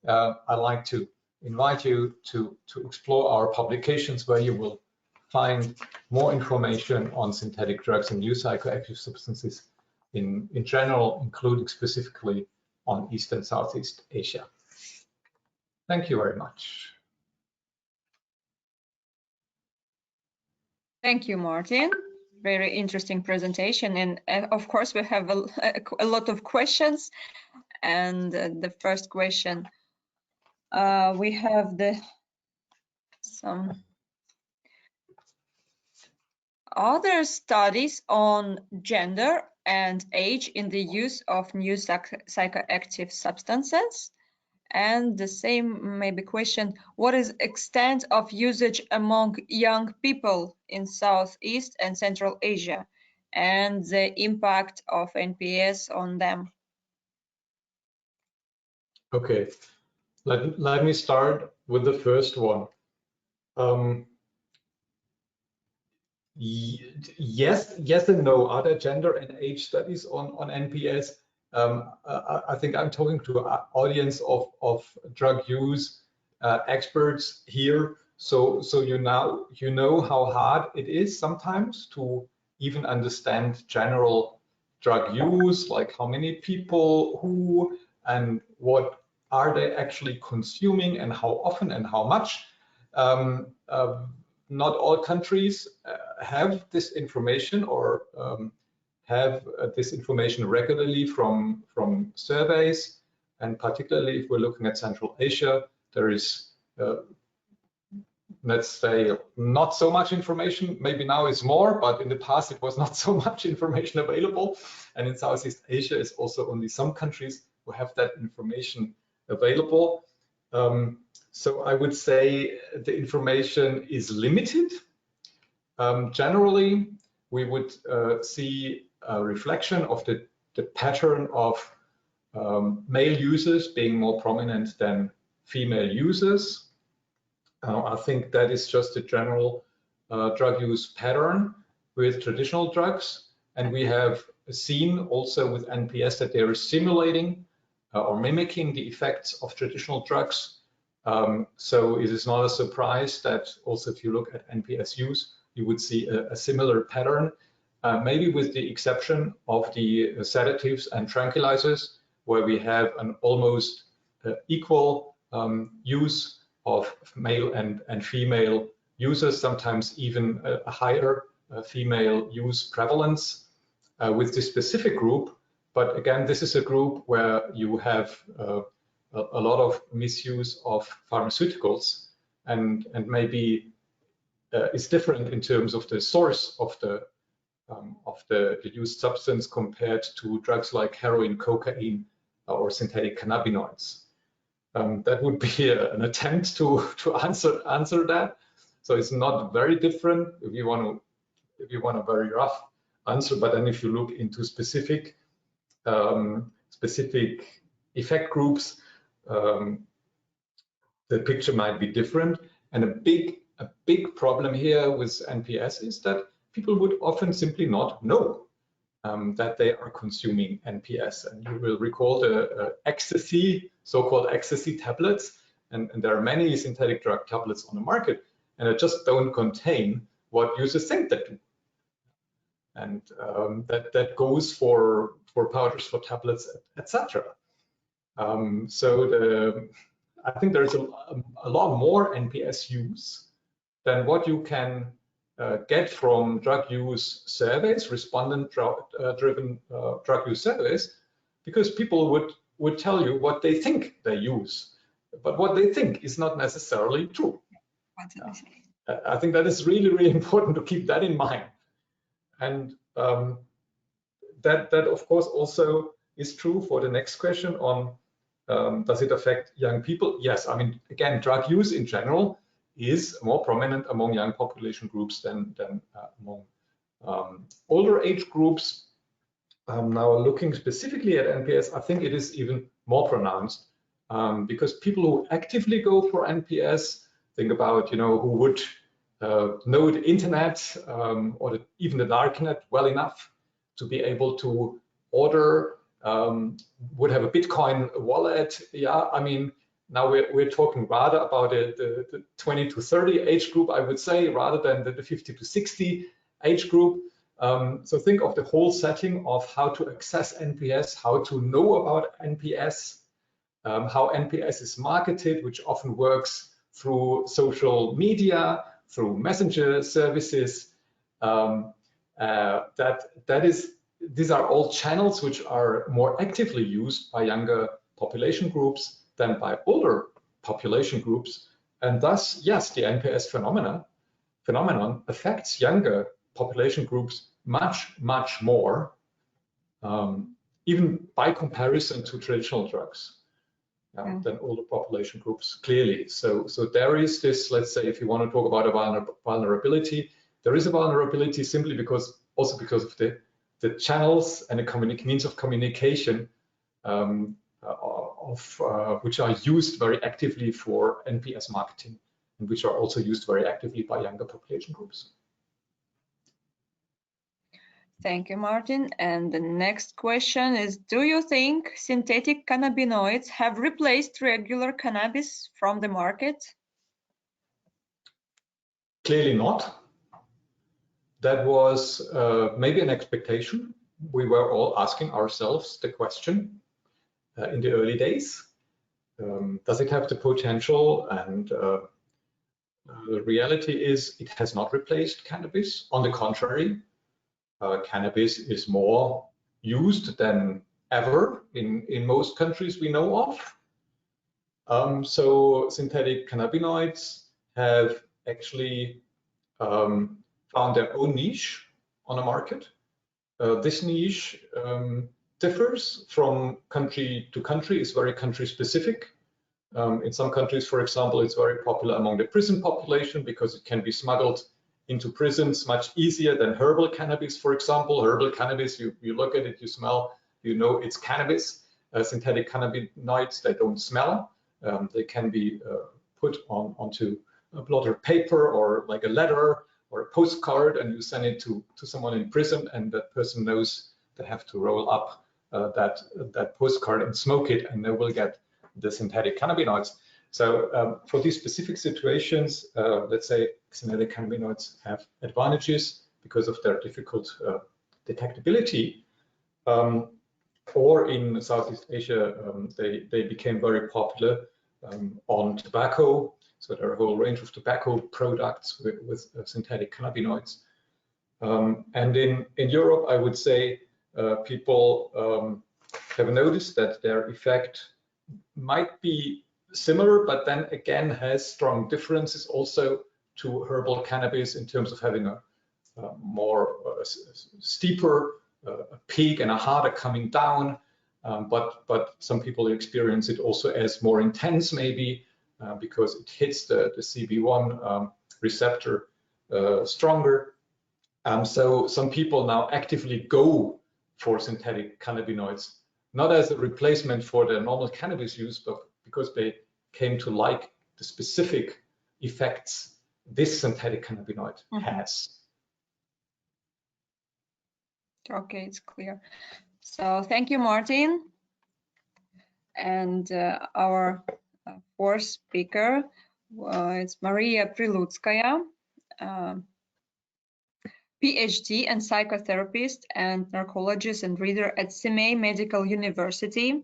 I'd like to invite you to explore our publications, where you will find more information on synthetic drugs and new psychoactive substances in general, including specifically on East and Southeast Asia. Thank you very much. Thank you, Martin. Very interesting presentation. And of course, we have a lot of questions. And the first question, we have some other studies on gender and age in the use of new psychoactive substances. And the same maybe question, what is extent of usage among young people in Southeast and Central Asia and the impact of NPS on them? Okay, let me start with the first one. Yes and no. Are there gender and age studies on NPS? I think I'm talking to an audience of drug use experts here. So you know how hard it is sometimes to even understand general drug use, like how many people, who, and what are they actually consuming, and how often and how much. Not all countries have this information or have this information regularly from surveys, and particularly if we're looking at Central Asia, there is, let's say, not so much information. Maybe now is more, but in the past it was not so much information available. And in Southeast Asia, it's also only some countries who have that information available. So I would say the information is limited. Generally, we would see a reflection of the pattern of male users being more prominent than female users. I think that is just a general drug use pattern with traditional drugs. And we have seen also with NPS that they are simulating or mimicking the effects of traditional drugs. So it is not a surprise that also if you look at NPS use, you would see a similar pattern, maybe with the exception of the sedatives and tranquilizers, where we have an almost equal use of male and female users, sometimes even a higher female use prevalence with this specific group. But again, this is a group where you have a lot of misuse of pharmaceuticals, and maybe it's different in terms of the source of the used substance compared to drugs like heroin, cocaine, or synthetic cannabinoids. That would be an attempt to answer that. So it's not very different if you want a very rough answer. But then if you look into specific effect groups, the picture might be different. And a big problem here with NPS is that people would often simply not know that they are consuming NPS. And you will recall the ecstasy, so-called ecstasy tablets, and there are many synthetic drug tablets on the market, and they just don't contain what users think they do. And that goes for powders, for tablets, etc. So I think there's a lot more NPS use than what you can get from drug use surveys, respondent-driven drug use surveys, because people would tell you what they think they use, but what they think is not necessarily true. I think that is really, really important to keep that in mind. And that of course also is true for the next question on does it affect young people? Yes, I mean, again, drug use in general is more prominent among young population groups than among older age groups. Now, looking specifically at NPS, I think it is even more pronounced because people who actively go for NPS, think about, who would know the internet or even the darknet well enough to be able to order, would have a Bitcoin wallet. Yeah, I mean, now we're talking rather about the 20 to 30 age group, I would say, rather than the 50 to 60 age group. So think of the whole setting of how to access NPS, how to know about NPS, how NPS is marketed, which often works through social media, through messenger services. These are all channels which are more actively used by younger population groups than by older population groups. And thus, yes, the NPS phenomenon affects younger population groups much, much more, even by comparison to traditional drugs, than older population groups, clearly. So there is this, let's say, if you want to talk about a vulnerability, there is a vulnerability simply because of the channels and the means of communication which are used very actively for NPS marketing, and which are also used very actively by younger population groups. Thank you, Martin. And the next question is, do you think synthetic cannabinoids have replaced regular cannabis from the market? Clearly not. That was maybe an expectation. We were all asking ourselves the question in the early days. Does it have the potential? And the reality is it has not replaced cannabis. On the contrary, cannabis is more used than ever in most countries we know of. So synthetic cannabinoids have actually found their own niche on the market. This niche differs from country to country, is very country specific. In some countries, for example, it's very popular among the prison population because it can be smuggled into prisons much easier than herbal cannabis, for example. Herbal cannabis, you look at it, you smell, you know it's cannabis. Synthetic cannabinoids, they don't smell. They can be put onto a blotted paper or like a letter or a postcard, and you send it to someone in prison, and that person knows they have to roll up that postcard and smoke it, and they will get the synthetic cannabinoids. So for these specific situations, let's say synthetic cannabinoids have advantages because of their difficult detectability. Or in Southeast Asia, they became very popular on tobacco. So there are a whole range of tobacco products with synthetic cannabinoids. And in Europe, I would say people have noticed that their effect might be similar, but then again has strong differences also to herbal cannabis in terms of having a more steeper peak and a harder coming down. But some people experience it also as more intense, maybe because it hits the CB1 receptor stronger. So some people now actively go for synthetic cannabinoids, not as a replacement for the normal cannabis use, but because they came to like the specific effects this synthetic cannabinoid has. Okay, it's clear. So thank you, Martin. And our fourth speaker, it's Maria Prilutskaya, PhD and psychotherapist and narcologist and reader at CMA Medical University.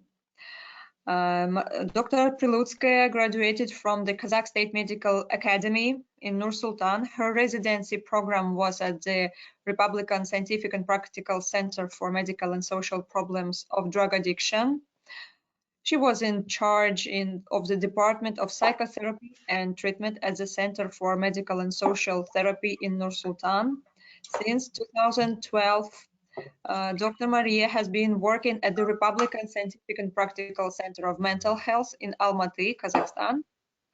Dr. Prilutskaya graduated from the Kazakh State Medical Academy in Nur-Sultan. Her residency program was at the Republican Scientific and Practical Center for Medical and Social Problems of Drug Addiction. She was in charge of the Department of Psychotherapy and Treatment at the Center for Medical and Social Therapy in Nur-Sultan. Since 2012, Dr. Maria has been working at the Republican Scientific and Practical Center of Mental Health in Almaty, Kazakhstan.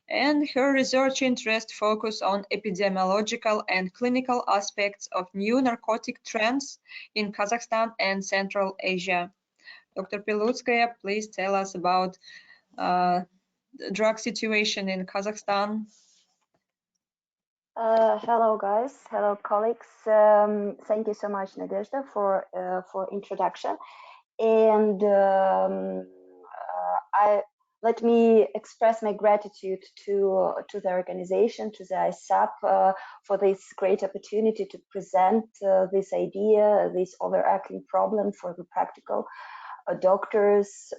and her research interests focus on epidemiological and clinical aspects of new narcotic trends in Kazakhstan and Central Asia. Dr. Pilutskaya, please tell us about the drug situation in Kazakhstan. Hello, guys. Hello, colleagues. Thank you so much, Nadezhda, for introduction. And let me express my gratitude to the organization, to the ISAP, for this great opportunity to present this idea, this overarching problem for the practical doctors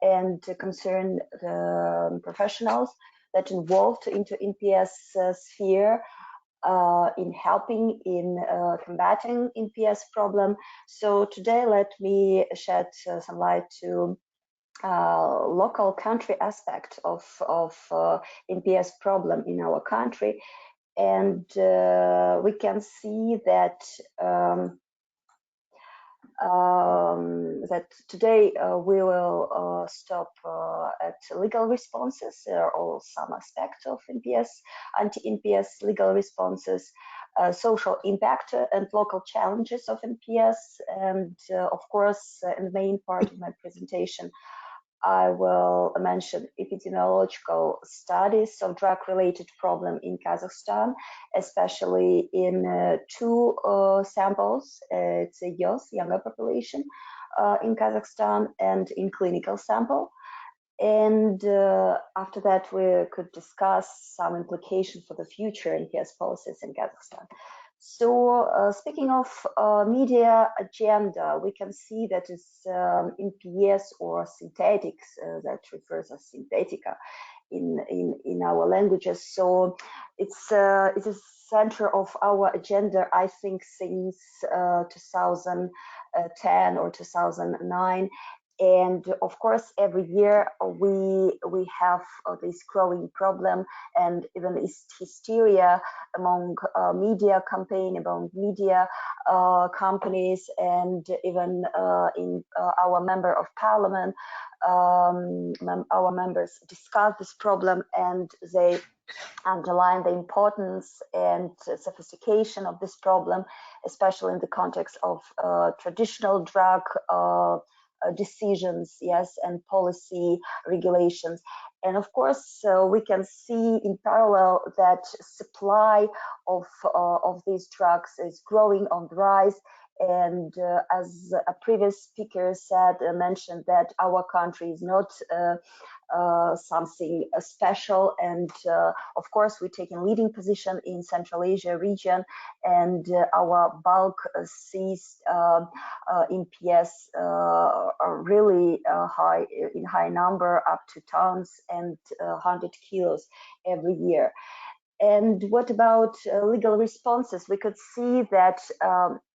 and concerned professionals that involved into NPS sphere in helping in combating NPS problem. So today, let me shed some light to local country aspect of NPS problem in our country, and we can see that that today we will stop at legal responses or some aspect of NPS, anti-NPS legal responses, social impact and local challenges of NPS, and of course, in the main part of my presentation, I will mention epidemiological studies of drug-related problem in Kazakhstan, especially in two samples. It's a younger population in Kazakhstan and in clinical sample. And after that, we could discuss some implications for the future NPS policies in Kazakhstan. So speaking of media agenda, we can see that it's NPS or synthetics that refers as synthetica in our languages. So it's a center of our agenda, I think, since 2010 or 2009. And of course, every year we have this growing problem and even hysteria among media campaign, among media companies, and even in our member of parliament, our members discuss this problem and they underline the importance and sophistication of this problem, especially in the context of traditional drug decisions, yes, and policy regulations. And of course, we can see in parallel that supply of these drugs is growing on the rise. And as a previous speaker said, mentioned that our country is not something special, and of course we take a leading position in Central Asia region, and our bulk sees NPS are really high, in high number, up to tons and 100 kilos every year. And what about legal responses? We could see that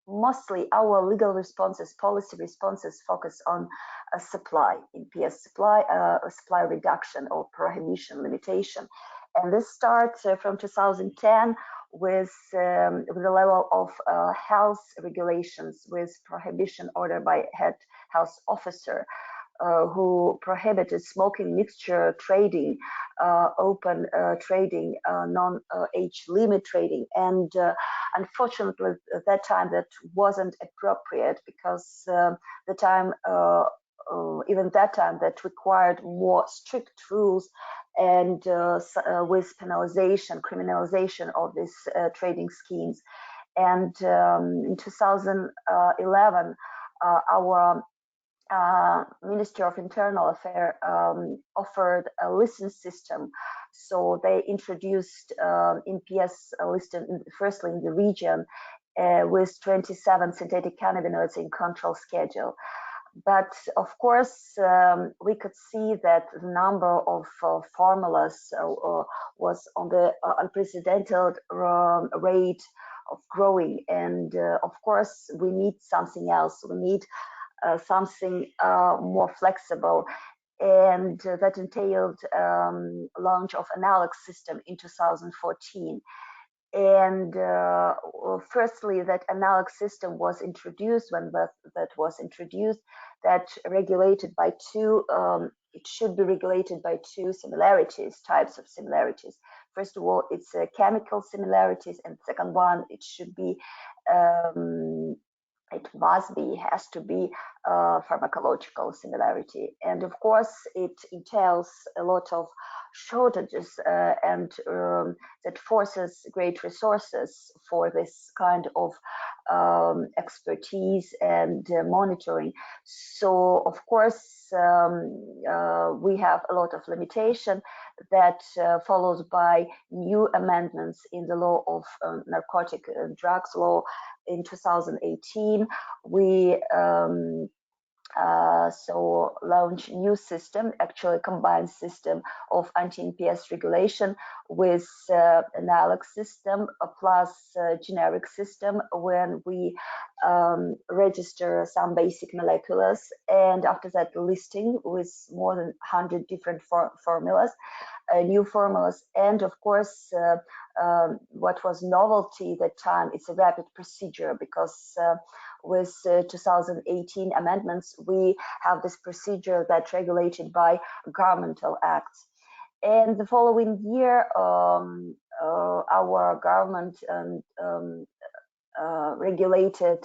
mostly our legal responses, policy responses, focus on supply, NPS supply, supply reduction or prohibition, limitation. And this starts from 2010 with the level of health regulations, with prohibition order by head health officer, who prohibited smoking mixture trading, open trading, non-age limit trading. And unfortunately, at that time, that wasn't appropriate, because the time, even that time, that required more strict rules and with penalization, criminalization of these trading schemes. And in 2011, our Ministry of Internal Affairs offered a listing system. So they introduced NPS listing firstly in the region with 27 synthetic cannabinoids in control schedule. But of course, we could see that the number of formulas was on the unprecedented rate of growing. And of course, we need something else. We need something more flexible, and that entailed launch of analog system in 2014. And firstly, that analog system was introduced, when that was introduced, that regulated by two it should be regulated by two types of similarities. First of all, it's chemical similarities, and second one, it should be has to be pharmacological similarity. And of course, it entails a lot of shortages and that forces great resources for this kind of expertise and monitoring. So of course, we have a lot of limitation that follows by new amendments in the law of narcotic drugs law in 2018. We launch new system, actually combined system of anti-NPS regulation with analog system plus generic system, when we register some basic moleculars, and after that listing with more than 100 different formulas, new formulas. And of course, what was novelty that time, it's a rapid procedure, because with 2018 amendments, we have this procedure that's regulated by governmental acts. And the following year, our government regulated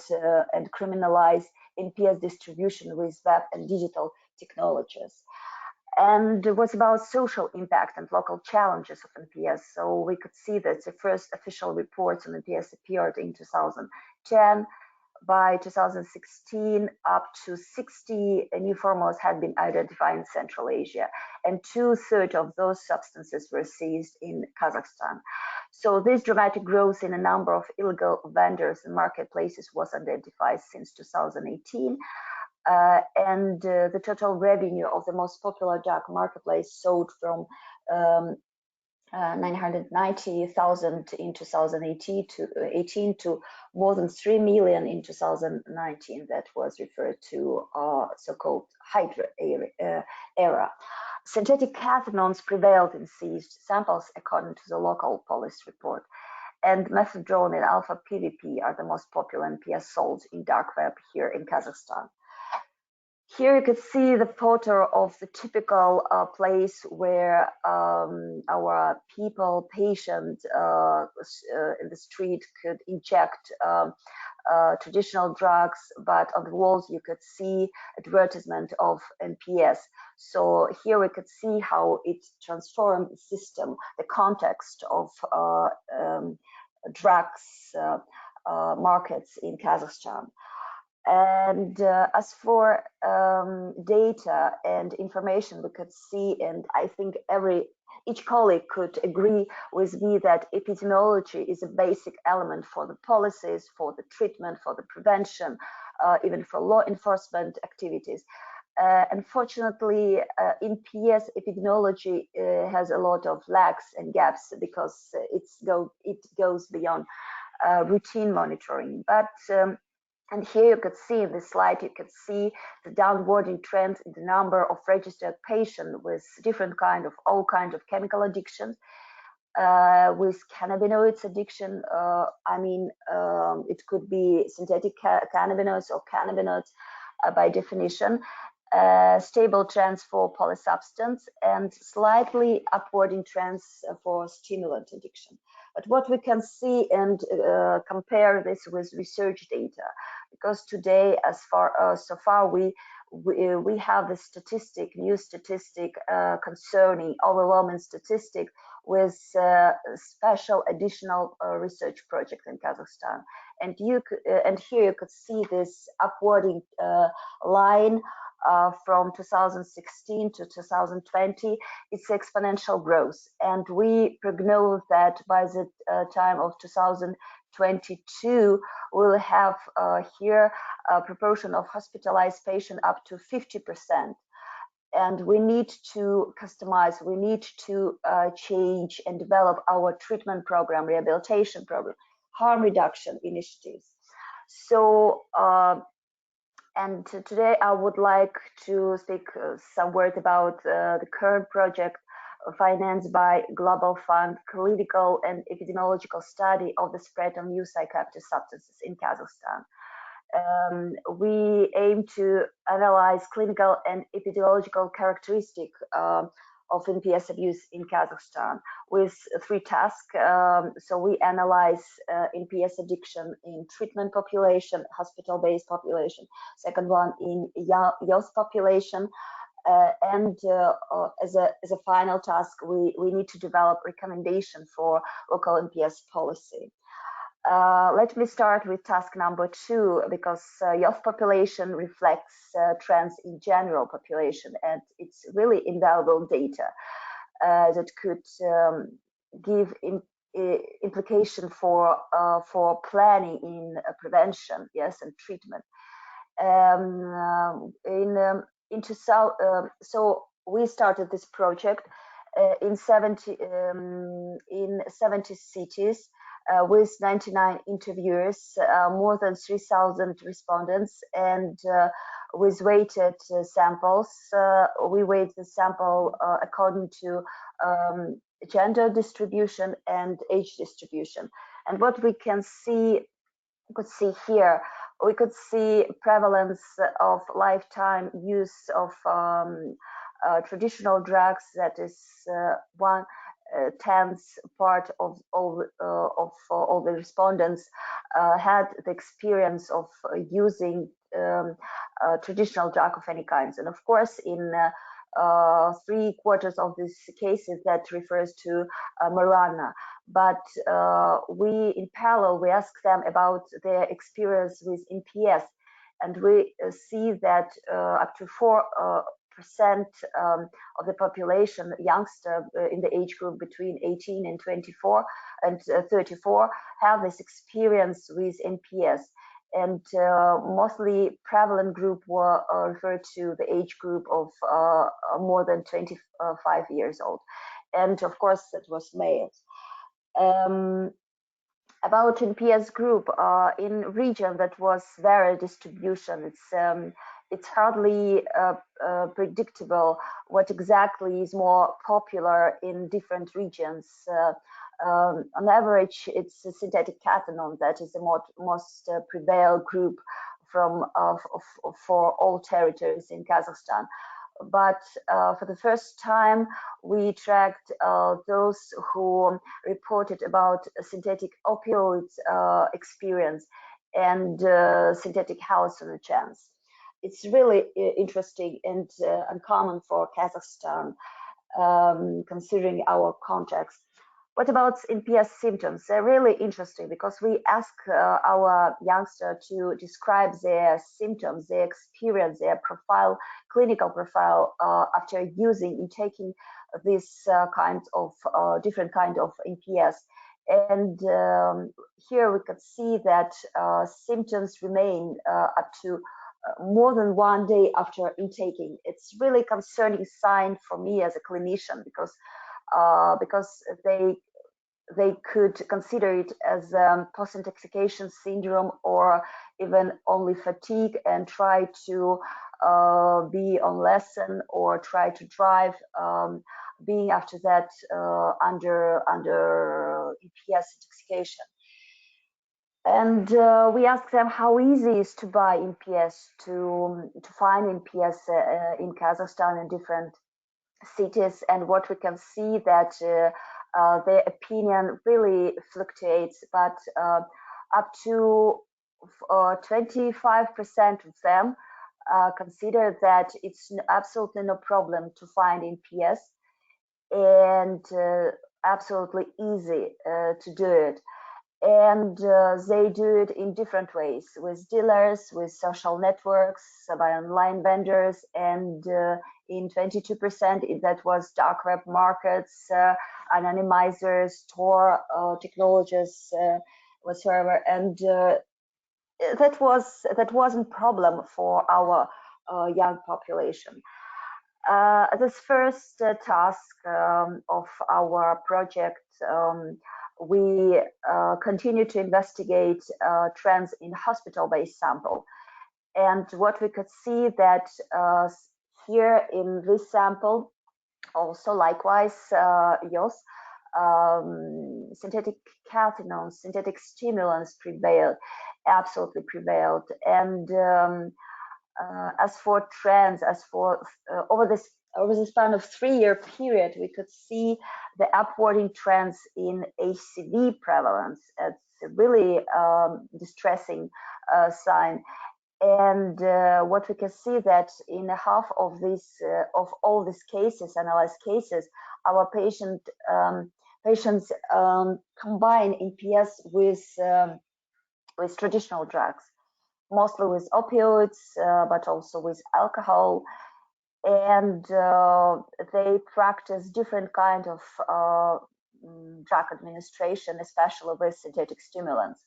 and criminalized NPS distribution with web and digital technologies. And it was about social impact and local challenges of NPS. So we could see that the first official reports on NPS appeared in 2010. By 2016, up to 60 new formulas had been identified in Central Asia, and 2/3 of those substances were seized in Kazakhstan. So this dramatic growth in a number of illegal vendors and marketplaces was identified since 2018. And the total revenue of the most popular drug marketplace sold from 990,000 in 2018 to more than 3 million in 2019. That was referred to so-called Hydra era. Synthetic cathinones prevailed in seized samples, according to the local police report. And methadone and alpha PVP are the most popular NPS sold in dark web here in Kazakhstan. Here you could see the photo of the typical place where our patient in the street could inject traditional drugs, but on the walls you could see advertisement of NPS. So here we could see how it transformed the system, the context of drugs markets in Kazakhstan. And as for data and information, we could see, and I think each colleague could agree with me, that epidemiology is a basic element for the policies, for the treatment, for the prevention, even for law enforcement activities. Unfortunately, NPS epidemiology has a lot of lags and gaps, because it goes beyond routine monitoring. But and here you could see in this slide, you could see the downwarding trend in the number of registered patients with all kinds of chemical addictions. With cannabinoids addiction, it could be synthetic cannabinoids or cannabinoids by definition. Stable trends for polysubstance, and slightly upwarding trends for stimulant addiction. But what we can see and compare this with research data, because today, so far we have the new statistic concerning overwhelming statistic with special additional research project in Kazakhstan, and here you could see this upwarding line. From 2016 to 2020, it's exponential growth, and we prognose that by the time of 2022, we'll have here a proportion of hospitalized patients up to 50%. And we need to customize, we need to change and develop our treatment program, rehabilitation program, harm reduction initiatives. So, and today I would like to speak some word about the current project financed by Global Fund, clinical and epidemiological study of the spread of new psychoactive substances in Kazakhstan. we aim to analyze clinical and epidemiological characteristics of NPS abuse in Kazakhstan with 3 tasks. So we analyze NPS addiction in treatment population, hospital-based population. Second one in youth population. And as a final task, we need to develop recommendation for local NPS policy. Let me start with task number 2, because youth population reflects trends in general population, and it's really invaluable data that could give implication for planning in prevention, yes, and treatment. So we started this project in 70 cities. With 99 interviewers, more than 3,000 respondents, and with weighted samples. We weight the sample according to gender distribution and age distribution. And what we can see, here, we could see prevalence of lifetime use of traditional drugs, that is 1/10 part of all the respondents had the experience of using traditional drug of any kinds. And of course, in 3/4 of these cases, that refers to marijuana. But we, in parallel, we ask them about their experience with NPS, and we see that up to 4% of the population, youngster in the age group between 18 and 24 and 34, have this experience with NPS. And mostly prevalent group were referred to the age group of more than 25 years old. And of course, that was males. About NPS group in region that was very distribution. It's hardly predictable what exactly is more popular in different regions. On average, it's a synthetic cathinone that is the most prevalent group for all territories in Kazakhstan. But for the first time, we tracked those who reported about synthetic opioids experience and synthetic hallucinogens. It's really interesting and uncommon for Kazakhstan, considering our context. What about NPS symptoms? They're really interesting because we ask our youngster to describe their symptoms, their experience, their profile, clinical profile after taking this different kind of NPS. And here we could see that symptoms remain up to more than 1 day after intaking. It's really concerning sign for me as a clinician because they could consider it as post-intoxication syndrome or even only fatigue and try to be on lesson or try to drive, being after that under NPS intoxication. And we asked them how easy it is to buy NPS, to find NPS in Kazakhstan in different cities, and what we can see that their opinion really fluctuates, but up to 25% of them consider that it's absolutely no problem to find NPS and absolutely easy to do it. And they do it in different ways, with dealers, with social networks, by online vendors, and in 22% that was dark web markets, anonymizers, Tor technologies, whatsoever. And that wasn't problem for our young population. This first task of our project, we continue to investigate trends in hospital-based sample. And what we could see that here in this sample, also likewise, youth, synthetic catechins, synthetic stimulants prevailed, absolutely prevailed. And as for trends, as for over the span of 3-year period, we could see the upwarding trends in HCV prevalence. It's a really distressing sign. And what we can see that in half of all these cases, analyzed cases, our patients combine NPS with traditional drugs, mostly with opioids, but also with alcohol. And they practice different kind of drug administration, especially with synthetic stimulants.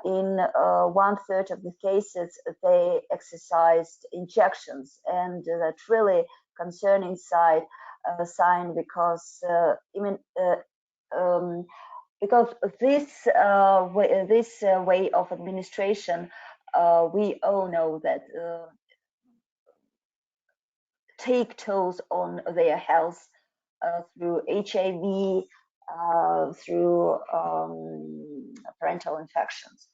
In 1/3 of the cases, they exercised injections, and that's really concerning sign because because this way of administration, we all know that take tolls on their health through HIV, through parental infections.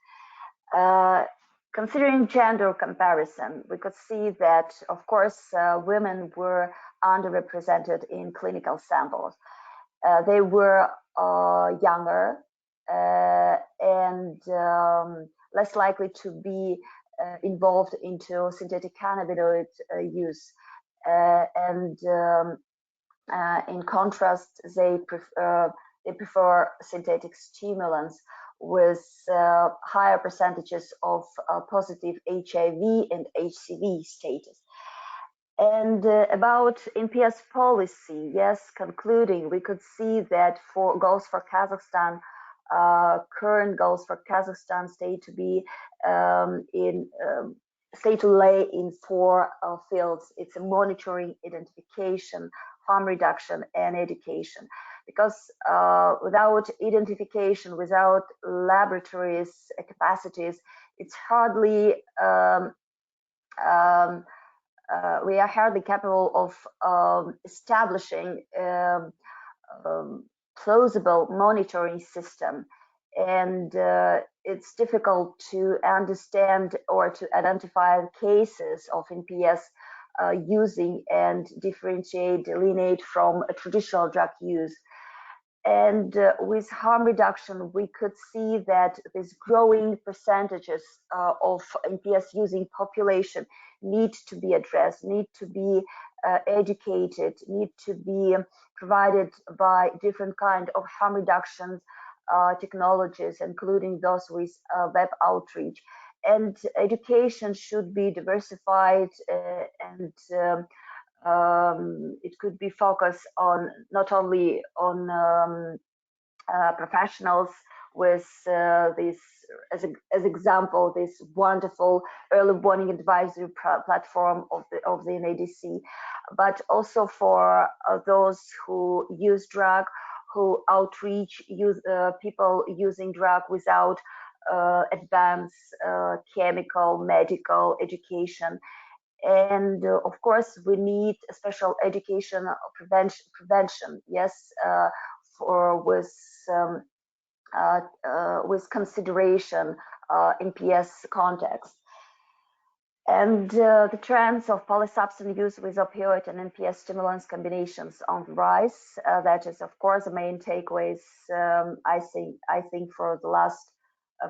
Considering gender comparison, we could see that, of course, women were underrepresented in clinical samples. They were younger and less likely to be involved into synthetic cannabinoid use. And in contrast, they prefer synthetic stimulants with higher percentages of positive HIV and HCV status. And about NPS policy, yes, concluding, we could see that for goals for Kazakhstan, current goals for Kazakhstan stay to lay in 4 fields. It's a monitoring, identification, harm reduction, and education. Because without identification, without laboratories capacities, it's hardly we are hardly capable of establishing plausible monitoring system, and it's difficult to understand or to identify cases of NPS using and delineate from a traditional drug use. And with harm reduction, we could see that these growing percentages of NPS using population need to be addressed, need to be educated, need to be provided by different kind of harm reduction technologies, including those with web outreach. And education should be diversified and it could be focused on not only on professionals with this, as example, this wonderful early warning advisory platform of the NADC, but also for those who use drug, who outreach people using drug without advanced chemical, medical education. And of course, we need a special education prevention, yes, with consideration NPS context. And the trends of polysubstance use with opioid and NPS stimulants combinations on the rise. That is, of course, the main takeaways, I think for the last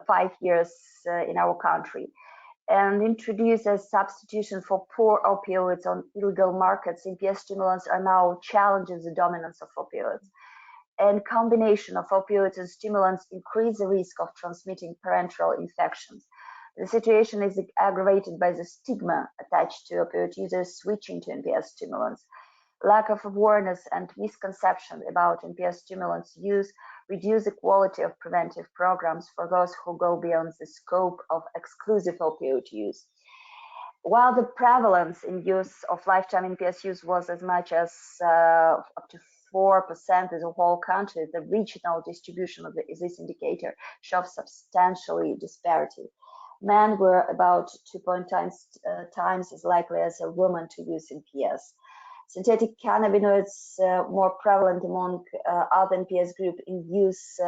5 years in our country. And introduced as substitution for poor opioids on illegal markets, NPS stimulants are now challenging the dominance of opioids. And combination of opioids and stimulants increase the risk of transmitting parenteral infections. The situation is aggravated by the stigma attached to opioid users switching to NPS stimulants. Lack of awareness and misconception about NPS stimulants use reduce the quality of preventive programs for those who go beyond the scope of exclusive opioid use. While the prevalence in use of lifetime NPS use was as much as up to 4% in the whole country, the regional distribution of this indicator shows substantially disparity. Men were about 2.0 times as likely as a woman to use NPS. Synthetic cannabinoids more prevalent among other NPS group in use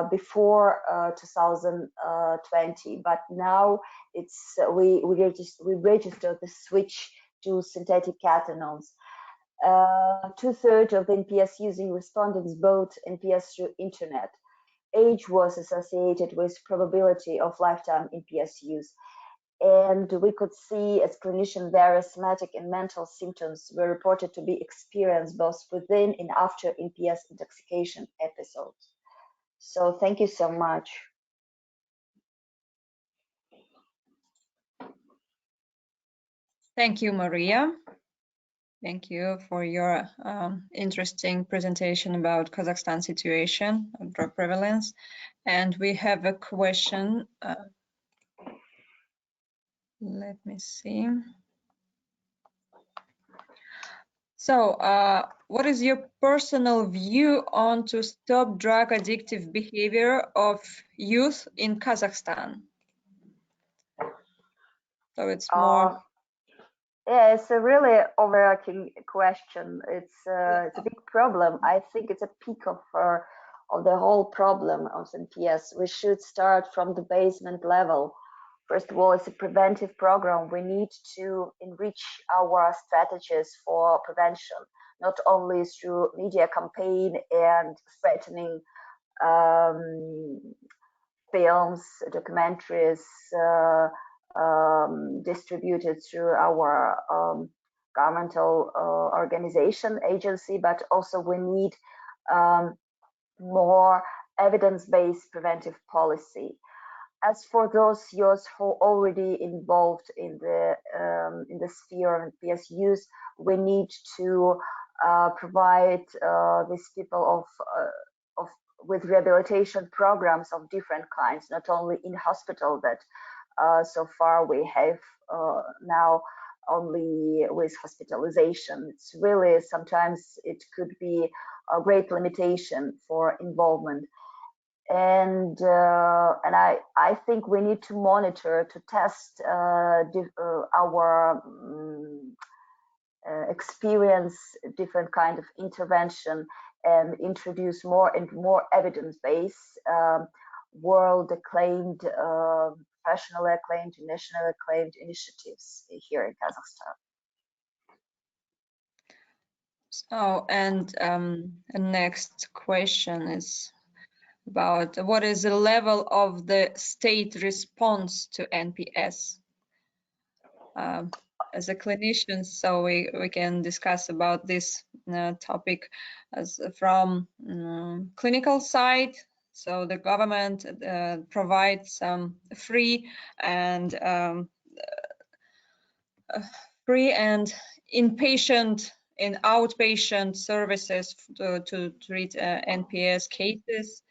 before 2020, but now it's we registered the switch to synthetic catechinols. 2/3 of the NPS using respondents bought NPS through internet. Age was associated with probability of lifetime NPS use. And we could see as clinicians various somatic and mental symptoms were reported to be experienced both within and after NPS intoxication episodes. So thank you so much. Thank you, Maria. Thank you for your interesting presentation about Kazakhstan situation of drug prevalence. And we have a question. Let me see. So, what is your personal view on to stop drug addictive behavior of youth in Kazakhstan? So it's more. Yeah, it's a really overarching question. It's a big problem. I think it's a peak of the whole problem of NPS. We should start from the basement level. First of all, it's a preventive program. We need to enrich our strategies for prevention, not only through media campaign and threatening films, documentaries, distributed through our governmental organization agency, but also we need more evidence-based preventive policy. As for those youths who are already involved in the sphere of NPS use, we need to provide these people with rehabilitation programs of different kinds, not only in hospital that so far we have now only with hospitalization. It's really sometimes it could be a great limitation for involvement. And I think we need to monitor, to test our experience, different kind of intervention, and introduce more and more evidence-based, world acclaimed, professionally acclaimed, nationally acclaimed initiatives here in Kazakhstan. So, and the next question is about what is the level of the state response to NPS? As a clinician, so we can discuss about this topic as from clinical side. So the government provides some free and inpatient and outpatient services to treat NPS cases,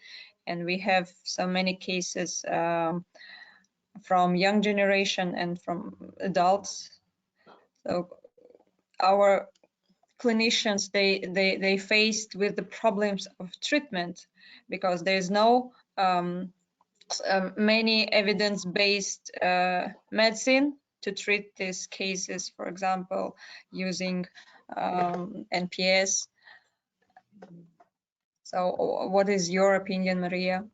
and we have so many cases from young generation and from adults. So our clinicians, they faced with the problems of treatment because there's no many evidence-based medicine to treat these cases, for example, using NPS. So what is your opinion, Maria?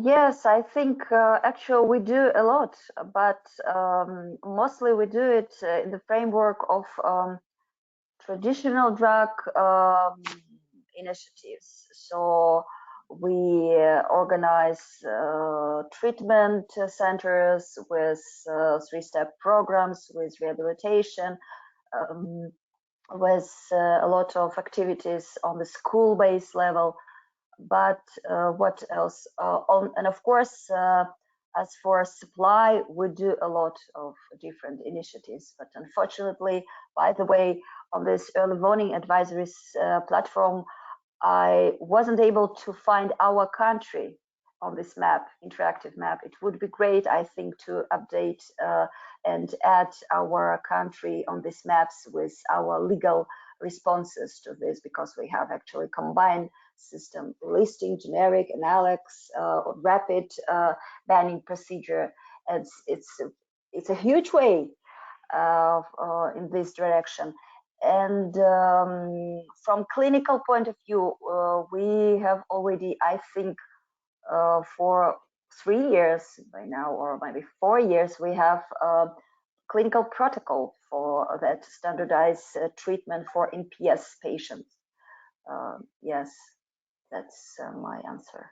Yes, I think actually we do a lot, but mostly we do it in the framework of traditional drug initiatives. So we organize treatment centers with 3-step programs, with rehabilitation, with a lot of activities on the school-based level. But what else? And of course, as for supply, we do a lot of different initiatives. But unfortunately, by the way, on this early warning advisories platform, I wasn't able to find our country on this map, interactive map. It would be great, I think, to update and add our country on these maps with our legal responses to this, because we have actually combined system listing, generic, analogs, rapid banning procedure. It's a huge way in this direction. And from clinical point of view, we have already, I think, for 3 years by now, or maybe 4 years, we have a clinical protocol for that standardized treatment for NPS patients. Yes, that's my answer.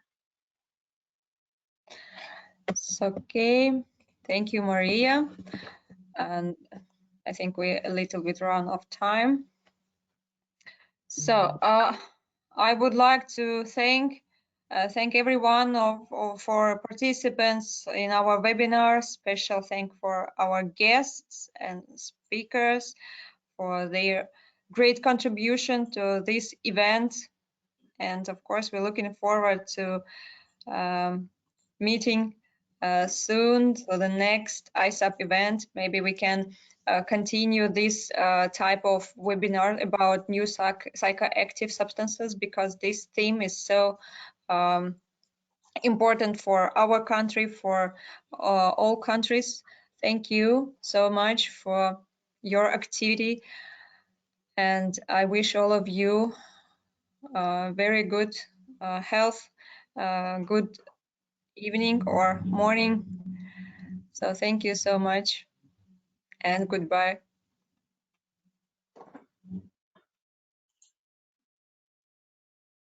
Okay, thank you, Maria. And I think we're a little bit run of time. So I would like to thank everyone for participants in our webinar. Special thank for our guests and speakers for their great contribution to this event. And of course, we're looking forward to meeting soon for the next ISAP event. Maybe we can continue this type of webinar about new psychoactive substances, because this theme is so important for our country, for all countries. Thank you so much for your activity, and I wish all of you very good health, good evening or morning. So thank you so much and goodbye.